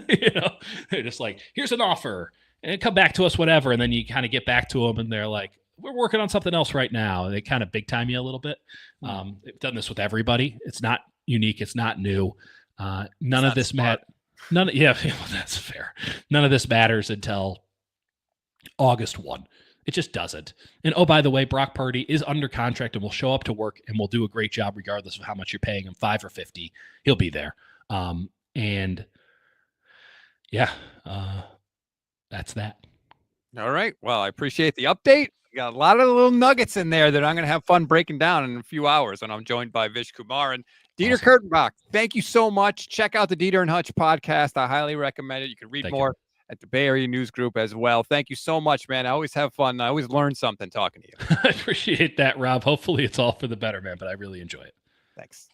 They're just like, here's an offer and come back to us, whatever. And then you kind of get back to them and they're like, we're working on something else right now. And they kind of big time you a little bit. They've done this with everybody. It's not unique. It's not new. None of this matters. That's fair. None of this matters until August 1. It just doesn't. And oh, by the way, Brock Purdy is under contract and will show up to work and will do a great job regardless of how much you're paying him, 5 or 50. He'll be there. That's that. All right. Well, I appreciate the update. Got a lot of little nuggets in there that I'm going to have fun breaking down in a few hours when I'm joined by Vish Kumar and Dieter Kurtenbach. Thank you so much. Check out the Dieter and Hutch podcast. I highly recommend it. You can read more at the Bay Area News Group as well. Thank you so much, man. I always have fun. I always learn something talking to you. I appreciate that, Rob. Hopefully it's all for the better, man, but I really enjoy it. Thanks.